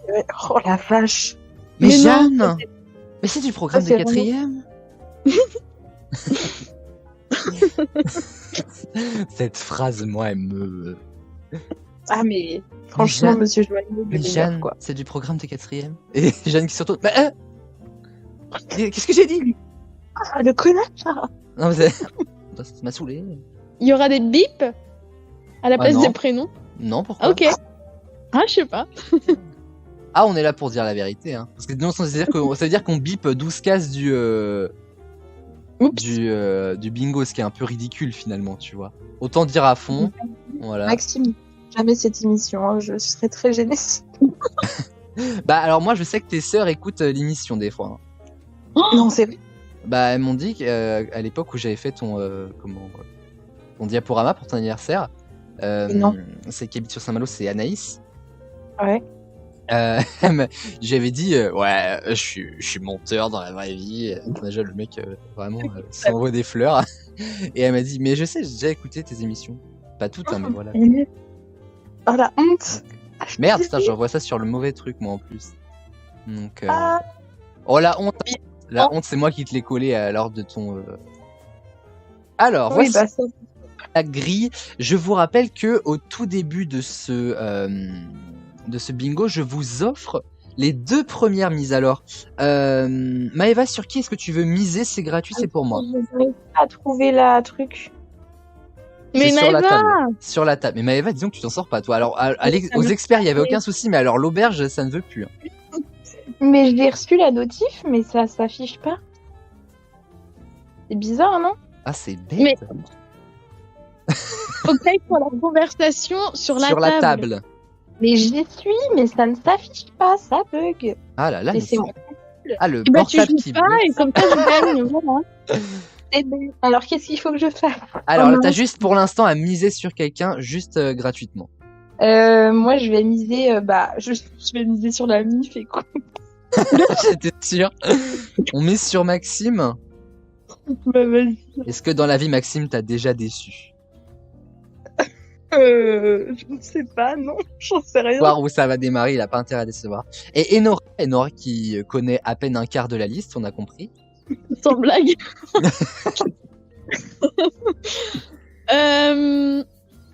oh la vache. Mais Mais non, Jeanne Mais c'est du programme Ah, de c'est 4ème. Cette phrase, moi, elle me... Ah, mais franchement, Jeanne- monsieur Joannot, Mais il m'énerve, Jeanne, quoi. c'est du programme de 4ème. Et Jeanne qui se retourne. Bah, qu'est-ce que j'ai dit? Ah, le connard. Non, mais ça m'a saoulé. Il y aura des bips à la place non. des prénoms. Non, pourquoi? Ok. Ah, je sais pas. Ah, on est là pour dire la vérité, hein. Parce que sinon, ça veut dire qu'on bip 12 cases du bingo, ce qui est un peu ridicule finalement, tu vois. Autant dire à fond, voilà. Maxime, jamais cette émission, hein, je serais très gênée. Bah alors moi, je sais que tes sœurs écoutent l'émission des fois. Hein. Non, c'est vrai. Bah elles m'ont dit qu'à l'époque où j'avais fait ton diaporama pour ton anniversaire, Non. c'est qui habite sur Saint-Malo, c'est Anaïs. Ouais. J'avais dit ouais, je suis monteur dans la vraie vie. Déjà le mec vraiment s'envoie des fleurs. Et elle m'a dit mais je sais, j'ai déjà écouté tes émissions, pas toutes hein, mais voilà. Oh la honte. Merde, putain, j'envoie ça sur le mauvais truc moi en plus. Donc Ah. oh la honte, honte c'est moi qui te l'ai collé à l'ordre de ton. Alors Oui, voici bah ça. la grille. Je vous rappelle que au tout début de ce bingo, je vous offre les 2 premières mises. Alors, Maëva, sur qui est-ce que tu veux miser? C'est gratuit, c'est pour moi. Je n'arrive pas à trouver la truc. Mais C'est sur la Maëva table. Sur la table. Mais Maëva, disons que tu t'en sors pas, toi. Alors, aux experts, il y avait aucun souci, mais alors l'auberge, ça ne veut plus. Hein. Mais j'ai reçu la notif, mais ça s'affiche pas. C'est bizarre, non? Ah, c'est bête. Mais- Faut que t'ailles pour la conversation sur la Sur la table. Mais j'y suis, mais ça ne s'affiche pas, ça bug. Ah là là, mais Laissez-moi. ah, le Et bah tu portable joues qui pas bug. et comme ça je gagne, voilà. Eh ben, alors qu'est-ce qu'il faut que je fasse? Alors, Oh t'as non. juste pour l'instant à miser sur quelqu'un, juste gratuitement. Moi, je vais miser, je vais miser sur la MIF et quoi. J'étais sûr. On mise sur Maxime. Bah, vas-y. Est-ce que dans la vie, Maxime t'a déjà déçu? Je ne sais pas, non, j'en sais rien. Voir où ça va démarrer, il a pas intérêt à décevoir. Et Enora qui connaît à peine un quart de la liste, on a compris. Sans blague.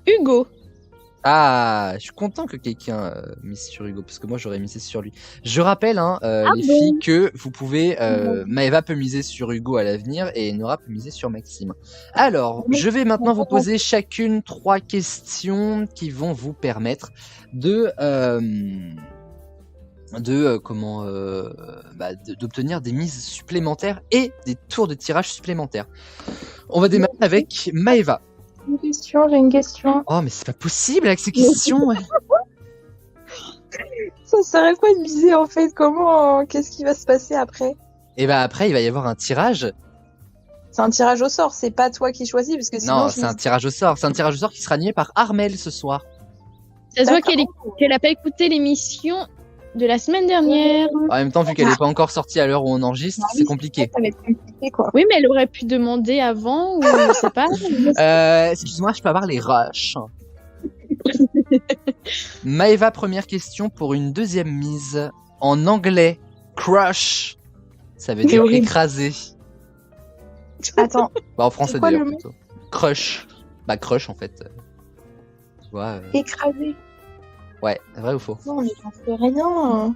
Hugo. Ah, je suis content que quelqu'un mise sur Hugo, parce que moi j'aurais misé sur lui. Je rappelle, les filles, que vous pouvez, Maëva peut miser sur Hugo à l'avenir et Nora peut miser sur Maxime. Alors, je vais maintenant vous poser chacune 3 questions qui vont vous permettre d'obtenir des mises supplémentaires et des tours de tirage supplémentaires. On va démarrer avec Maëva. J'ai une question. Oh, mais c'est pas possible avec ces questions. Ouais. Ça serait quoi de miser en fait? Qu'est-ce qui va se passer après? Et bah après, il va y avoir un tirage. C'est un tirage au sort, c'est pas toi qui choisis parce que sinon. Non, c'est un tirage au sort. C'est un tirage au sort qui sera animé par Armel ce soir. Ça se voit qu'elle a pas écouté l'émission de la semaine dernière. En même temps, vu qu'elle est pas encore sortie à l'heure où on enregistre, c'est compliqué. Ça va être compliqué quoi. Oui, mais elle aurait pu demander avant ou je sais pas. Excuse-moi, je peux avoir les rushs. Maëva, première question pour une deuxième mise. En anglais, crush, ça veut dire horrible. écraser. Attends. Bah, en français C'est quoi d'ailleurs le mot plutôt. Crush. Bah, crush en fait. Tu vois. Écrasé. Ouais, vrai ou faux? Non, mais j'en sais rien.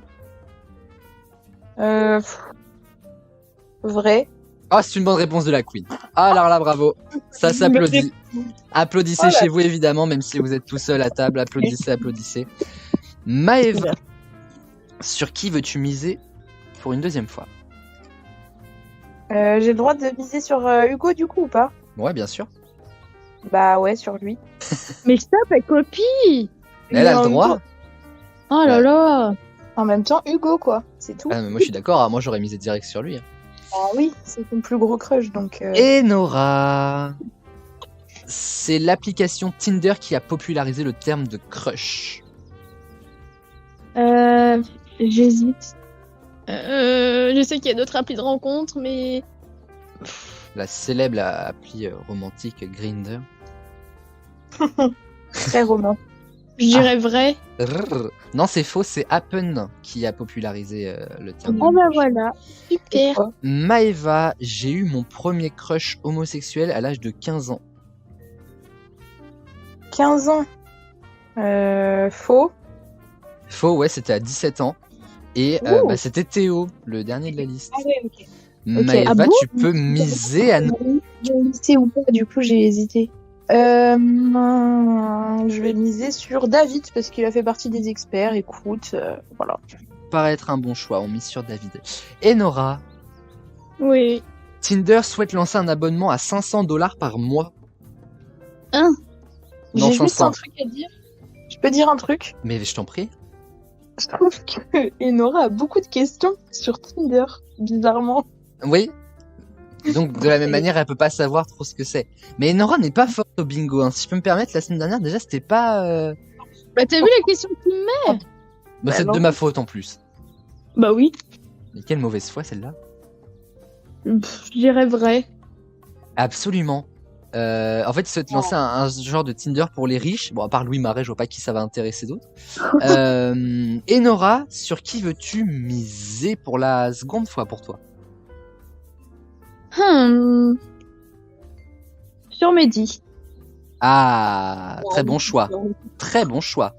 Vrai. Ah, c'est une bonne réponse de la Queen. Ah, alors là, bravo. Ça s'applaudit. Applaudissez Oh là. chez vous, évidemment, même si vous êtes tout seul à table. Applaudissez, applaudissez. Maëva, sur qui veux-tu miser pour une deuxième fois? J'ai le droit de miser sur Hugo du coup ou pas? Ouais, bien sûr. Bah ouais, sur lui. Mais stop, elle copie. Elle a en le même droit. temps- Oh là là. En même temps, Hugo quoi, c'est tout. Ah, mais moi, je suis d'accord. Moi, j'aurais misé direct sur lui. Ah oui, c'est ton plus gros crush donc. Et Nora, c'est l'application Tinder qui a popularisé le terme de crush. J'hésite. Je sais qu'il y a d'autres applis de rencontre, mais La célèbre appli romantique Grindr. Très romantique. je dirais vrai. Non, c'est faux, c'est Appen qui a popularisé le terme. Oh bah voilà, super. Maëva, j'ai eu mon premier crush homosexuel à l'âge de 15 ans. 15 ans. Faux. Faux, ouais, c'était à 17 ans. Et Ouh. c'était Théo, le dernier de la liste. Ah ouais, ok. Maëva, Ah bon tu peux miser à... J'ai hésité ou pas, du coup j'ai hésité. Je vais miser sur David parce qu'il a fait partie des experts. Écoute, voilà. paraître un bon choix, on mise sur David. Et Nora, Oui. Tinder souhaite lancer un abonnement à $500 par mois. Hein? Non, J'ai juste 500. un truc à dire. Je peux dire un truc? Mais je t'en prie. Je trouve que Enora a beaucoup de questions sur Tinder, bizarrement. Oui. Donc de la même manière, elle peut pas savoir trop ce que c'est. Mais Nora n'est pas forte au bingo. Hein. Si je peux me permettre, la semaine dernière, déjà, c'était pas... Bah t'as vu la question qu'il me met? Bah, c'est non. de ma faute en plus. Bah oui. Mais quelle mauvaise foi celle-là. Je dirais vrai. Absolument. En fait, ils souhaitent lancer un genre de Tinder pour les riches. Bon, à part Louis Marais, je vois pas qui ça va intéresser d'autres. Et Nora, sur qui veux-tu miser pour la seconde fois pour toi? Sur Mehdi. Ah, très bon choix. Très bon choix.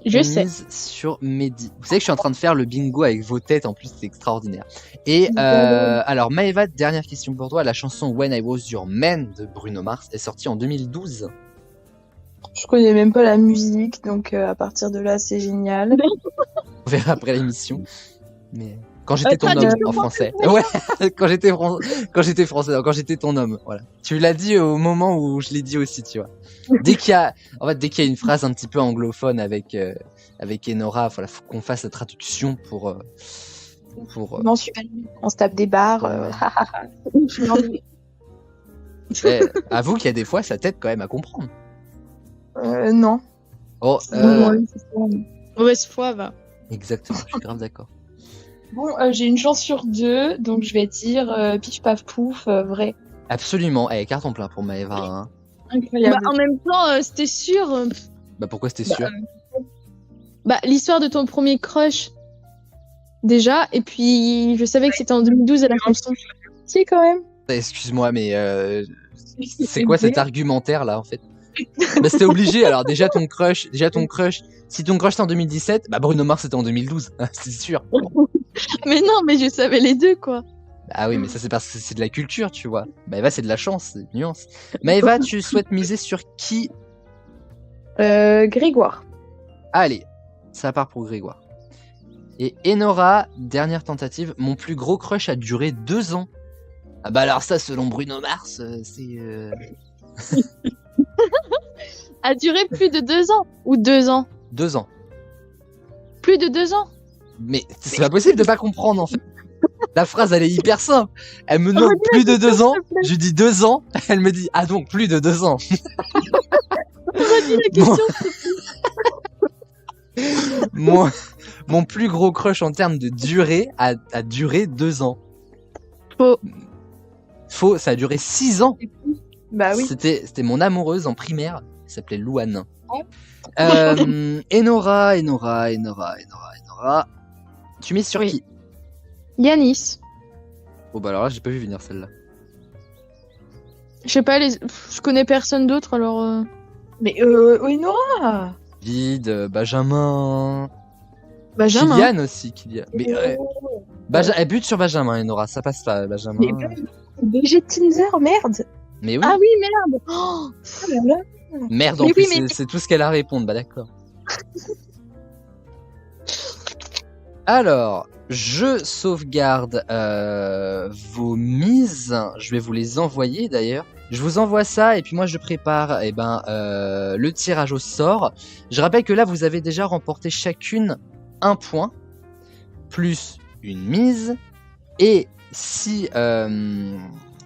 Je On sais. mise sur Mehdi. Vous savez que je suis en train de faire le bingo avec vos têtes, en plus c'est extraordinaire. Et alors Maëva, dernière question pour toi. La chanson When I Was Your Man de Bruno Mars est sortie en 2012. Je connais même pas la musique, donc à partir de là, c'est génial. On verra après l'émission. Mais Quand j'étais ton homme traduction en français. Ouais, quand j'étais français, quand j'étais ton homme. Voilà. Tu l'as dit au moment où je l'ai dit aussi, tu vois. Dès qu'il y a une phrase un petit peu anglophone avec Enora, voilà, faut qu'on fasse la traduction pour. Non, super. On se tape des barres. Avoue qu'il y a des fois, ça t'aide quand même à comprendre. Non. Oh, Mauvaise foi, va. exactement, je suis grave d'accord. Bon, j'ai une chance sur 2, donc je vais dire pif paf pouf, vrai. Absolument. Carton plein pour Maëva. Hein. Incroyable. Bah, en même temps, c'était sûr. Bah pourquoi c'était sûr? L'histoire de ton premier crush. Déjà, et puis je savais que c'était en 2012 à la chanson. Si, quand même. Excuse-moi, mais c'est quoi cet argumentaire là en fait? Bah c'était obligé. Alors déjà ton crush. Si ton crush c'était en 2017, bah Bruno Mars c'était en 2012, c'est sûr. Mais non, mais je savais les deux, quoi. Ah oui, mais ça c'est parce que c'est de la culture, tu vois. Maëva c'est de la chance, c'est une nuance. Maëva, tu souhaites miser sur qui? Grégoire. Allez, ça part pour Grégoire. Et Enora, dernière tentative. Mon plus gros crush a duré 2 ans. Ah bah alors ça, selon Bruno Mars, c'est... A duré plus de 2 ans. Ou 2 ans. 2 ans. Plus de 2 ans. Mais c'est pas possible de pas comprendre en fait. La phrase elle est hyper simple. Elle me demande plus de 2 ans. Je lui dis 2 ans. Elle me dit ah donc plus de 2 ans. Redis la question. Mon plus gros crush en termes de durée a duré 2 ans. Faux, ça a duré 6 ans. Bah oui. C'était mon amoureuse en primaire. Elle s'appelait Louane. Enora. Tu mises sur qui? Yanis. Oh bah alors là j'ai pas vu venir celle-là. Je sais pas, je connais personne d'autre alors. Mais Nora. Vide, Benjamin. Benjamin. Kylian aussi, Kylian. Mais elle bute sur Benjamin, Enora, ça passe pas, Benjamin. Mais BG Tinder, merde. Mais oui. Ah oui, merde. Oh là là. Merde, en plus, c'est tout ce qu'elle a à répondre, bah d'accord. Alors, je sauvegarde vos mises. Je vais vous les envoyer d'ailleurs. Je vous envoie ça et puis moi je prépare le tirage au sort. Je rappelle que là vous avez déjà remporté chacune 1 point plus une mise. Et si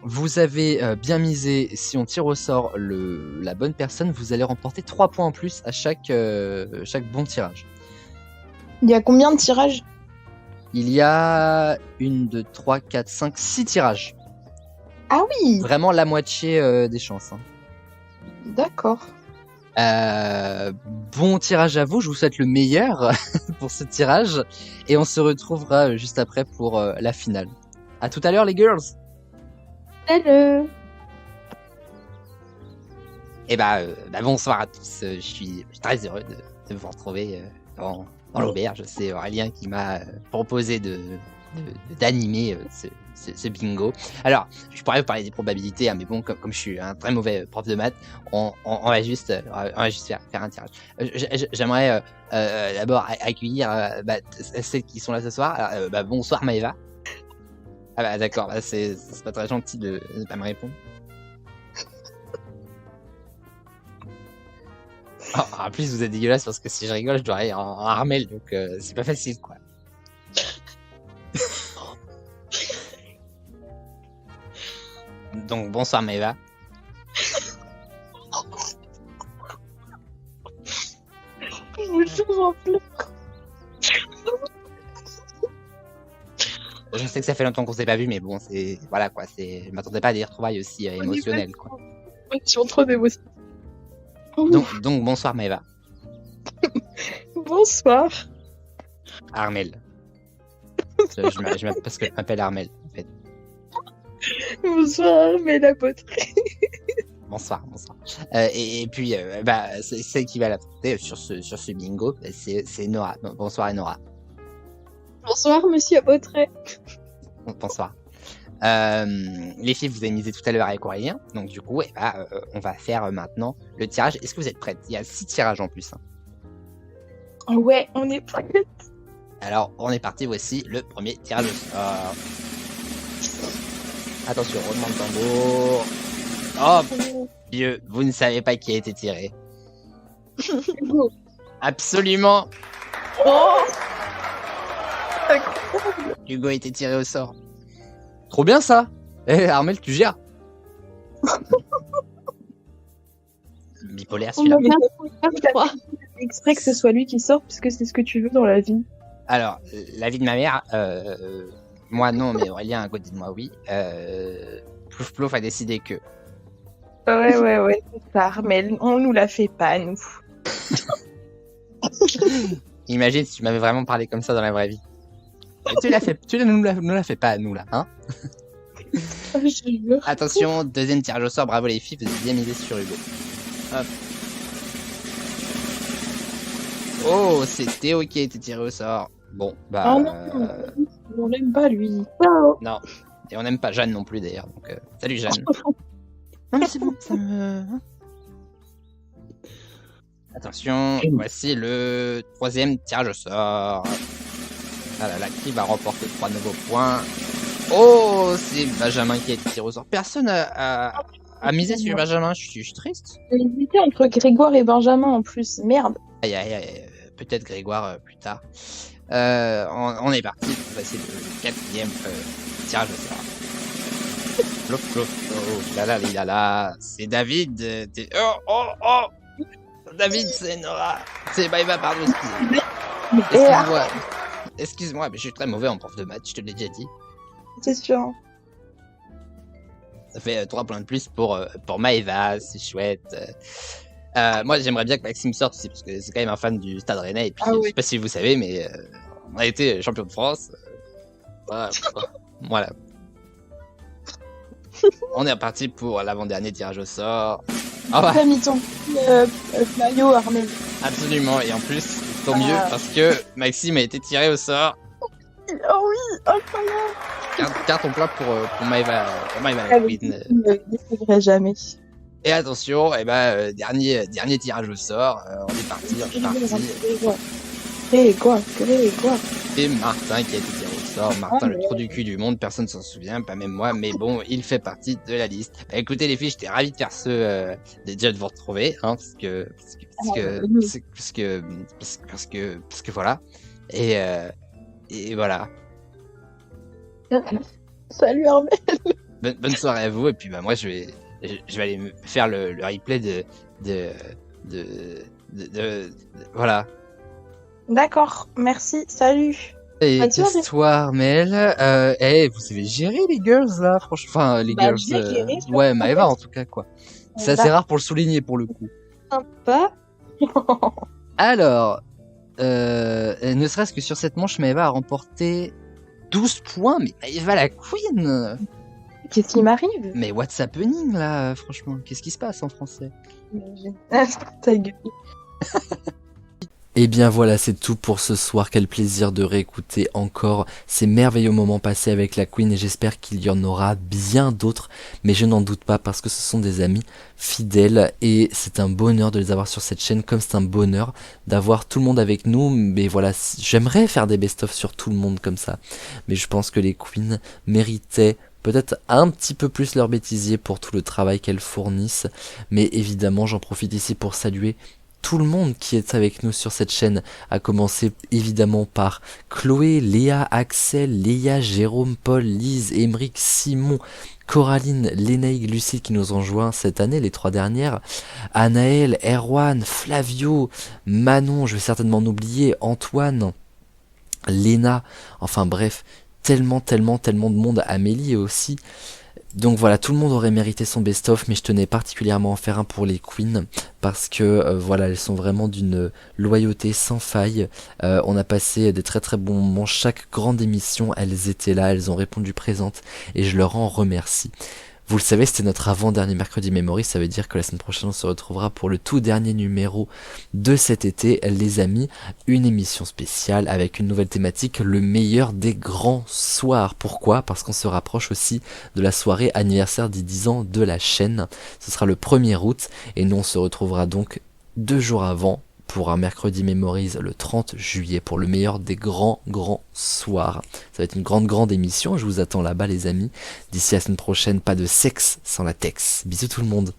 vous avez bien misé, si on tire au sort la bonne personne, vous allez remporter 3 points en plus à chaque bon tirage. Il y a combien de tirages? Il y a 1, 2, 3, 4, 5, 6 tirages. Ah oui. Vraiment la moitié des chances. Hein. D'accord. Bon tirage à vous, je vous souhaite le meilleur pour ce tirage. Et on se retrouvera juste après pour la finale. À tout à l'heure les girls. Salut. Et bonsoir à tous. Je suis très heureux de vous retrouver dans l'auberge. C'est Aurélien qui m'a proposé d'animer ce bingo. Alors, je pourrais vous parler des probabilités, mais bon, comme je suis un très mauvais prof de maths, on va juste faire un tirage. J'aimerais d'abord accueillir celles qui sont là ce soir. Alors, bonsoir Maëva. Ah bah d'accord, c'est pas très gentil de ne pas me répondre. Oh, en plus, vous êtes dégueulasse parce que si je rigole, je dois aller en Armel, donc c'est pas facile, quoi. Donc, bonsoir, Maëva. Je sais que ça fait longtemps qu'on s'est pas vu, mais bon, c'est voilà quoi. Je m'attendais pas à des retrouvailles aussi émotionnelles, quoi. Je suis en train d'émotion. Donc, bonsoir Maëva. Bonsoir. Armel. Parce que je m'appelle Armel, en fait. Bonsoir Armel la poterie. Bonsoir. Et puis, c'est celle qui va l'affronter sur ce bingo, c'est Nora. Bonsoir Nora. Bonsoir monsieur Apotré. Bonsoir. Les filles, vous avez misé tout à l'heure avec Aurélien, donc du coup, on va faire maintenant le tirage. Est-ce que vous êtes prêtes? Il y a 6 tirages en plus. Hein. Ouais, on est prêtes. Alors, on est parti, voici le premier tirage au sort. Attention, roulement de tambour. Oh, Dieu, vous ne savez pas qui a été tiré. Absolument. Oh Hugo a été tiré au sort. Trop bien ça. Armel, tu gères. Bipolaire celui-là. Exprès que ce soit lui qui sort, parce que c'est ce que tu veux dans la vie. Alors, la vie de ma mère, moi non, mais Aurélien à côté de moi, oui. Plouf Plouf a décidé que. Ouais, c'est ça, Armel. On nous la fait pas, nous. Imagine si tu m'avais vraiment parlé comme ça dans la vraie vie. Et tu ne nous la fais pas à nous là, hein. Attention, deuxième tirage au sort, bravo les filles, vous avez bien misé sur Hugo. Hop. Oh, c'est Théo qui a été tiré au sort. Bon, bah. Oh non, on l'aime pas lui. Non, et on n'aime pas Jeanne non plus d'ailleurs, donc salut Jeanne. Non mais c'est bon, ça me... Attention, voici le troisième tirage au sort. Ah là là, qui va remporter 3 nouveaux points? Oh, c'est Benjamin qui a été tiré au sort. Personne a misé sur Benjamin, je suis triste. J'ai hésité entre Grégoire et Benjamin en plus, merde. Aïe, peut-être Grégoire plus tard. On est parti, on va essayer le quatrième tirage au sort. Plouf, plouf, oh là là, c'est David. Oh, David, c'est Nora. C'est Maëva, pardon, excuse-moi. Excuse-moi, mais je suis très mauvais en prof de maths, je te l'ai déjà dit. C'est sûr. Ça fait 3 points de plus pour Maëva, c'est chouette. Moi, j'aimerais bien que Maxime sorte aussi, parce que c'est quand même un fan du Stade Rennais. Et puis, je sais pas si vous savez, mais on a été champion de France. Voilà. On est reparti pour l'avant-dernier tirage au sort. T'as mis ton maillot, Armel. Absolument, et en plus, tant mieux, parce que Maxime a été tiré au sort. Oh oui, incroyable. Carton plein pour Maëva, Ah oui, Queen. je ne découvrirai jamais. Et attention, dernier tirage au sort. On est parti. Grégoire. Et Martin qui a été tiré au sort. Martin, le trou du cul du monde, personne s'en souvient, pas même moi, mais bon, il fait partie de la liste. Bah, écoutez les filles, j'étais ravi de faire déjà de vous retrouver, hein, parce que voilà. Et voilà. Salut Armel. Bonne soirée à vous, et puis bah moi je vais aller me faire le replay de voilà. D'accord, merci, salut. Et toi, Armel, vous savez gérer les girls là, franchement, enfin les girls, ouais, Maëva en tout cas quoi. C'est assez rare pour le souligner pour le coup. Sympa. Alors, ne serait-ce que sur cette manche, Maëva a remporté 12 points, mais Maëva la queen. Qu'est-ce qui m'arrive? Mais what's happening là, franchement, qu'est-ce qui se passe en français? Ta gueule. Et bien voilà, c'est tout pour ce soir. Quel plaisir de réécouter encore ces merveilleux moments passés avec la Queen, et j'espère qu'il y en aura bien d'autres, mais je n'en doute pas parce que ce sont des amis fidèles et c'est un bonheur de les avoir sur cette chaîne, comme c'est un bonheur d'avoir tout le monde avec nous. Mais voilà, j'aimerais faire des best-of sur tout le monde comme ça, mais je pense que les Queens méritaient peut-être un petit peu plus leur bêtisier pour tout le travail qu'elles fournissent. Mais évidemment, j'en profite ici pour saluer tout le monde qui est avec nous sur cette chaîne, à commencer évidemment par Chloé, Léa, Axel, Léa, Jérôme, Paul, Lise, Émeric, Simon, Coraline, Lénaïg, Lucille qui nous ont rejoint cette année, les 3 dernières, Anaël, Erwan, Flavio, Manon, je vais certainement en oublier, Antoine, Léna, enfin bref, tellement de monde, Amélie aussi. Donc voilà, tout le monde aurait mérité son best-of, mais je tenais particulièrement à en faire un pour les queens, parce que voilà, elles sont vraiment d'une loyauté sans faille. On a passé des très bons moments, chaque grande émission, elles étaient là, elles ont répondu présentes, et je leur en remercie. Vous le savez, c'était notre avant-dernier mercredi Memory, ça veut dire que la semaine prochaine on se retrouvera pour le tout dernier numéro de cet été, les amis, une émission spéciale avec une nouvelle thématique, le meilleur des grands soirs. Pourquoi? Parce qu'on se rapproche aussi de la soirée anniversaire des 10 ans de la chaîne, ce sera le 1er août, et nous on se retrouvera donc 2 jours avant pour un mercredi mémorise le 30 juillet pour le meilleur des grands soirs. Ça va être une grande émission, je vous attends là-bas les amis. D'ici la semaine prochaine, pas de sexe sans latex. Bisous tout le monde.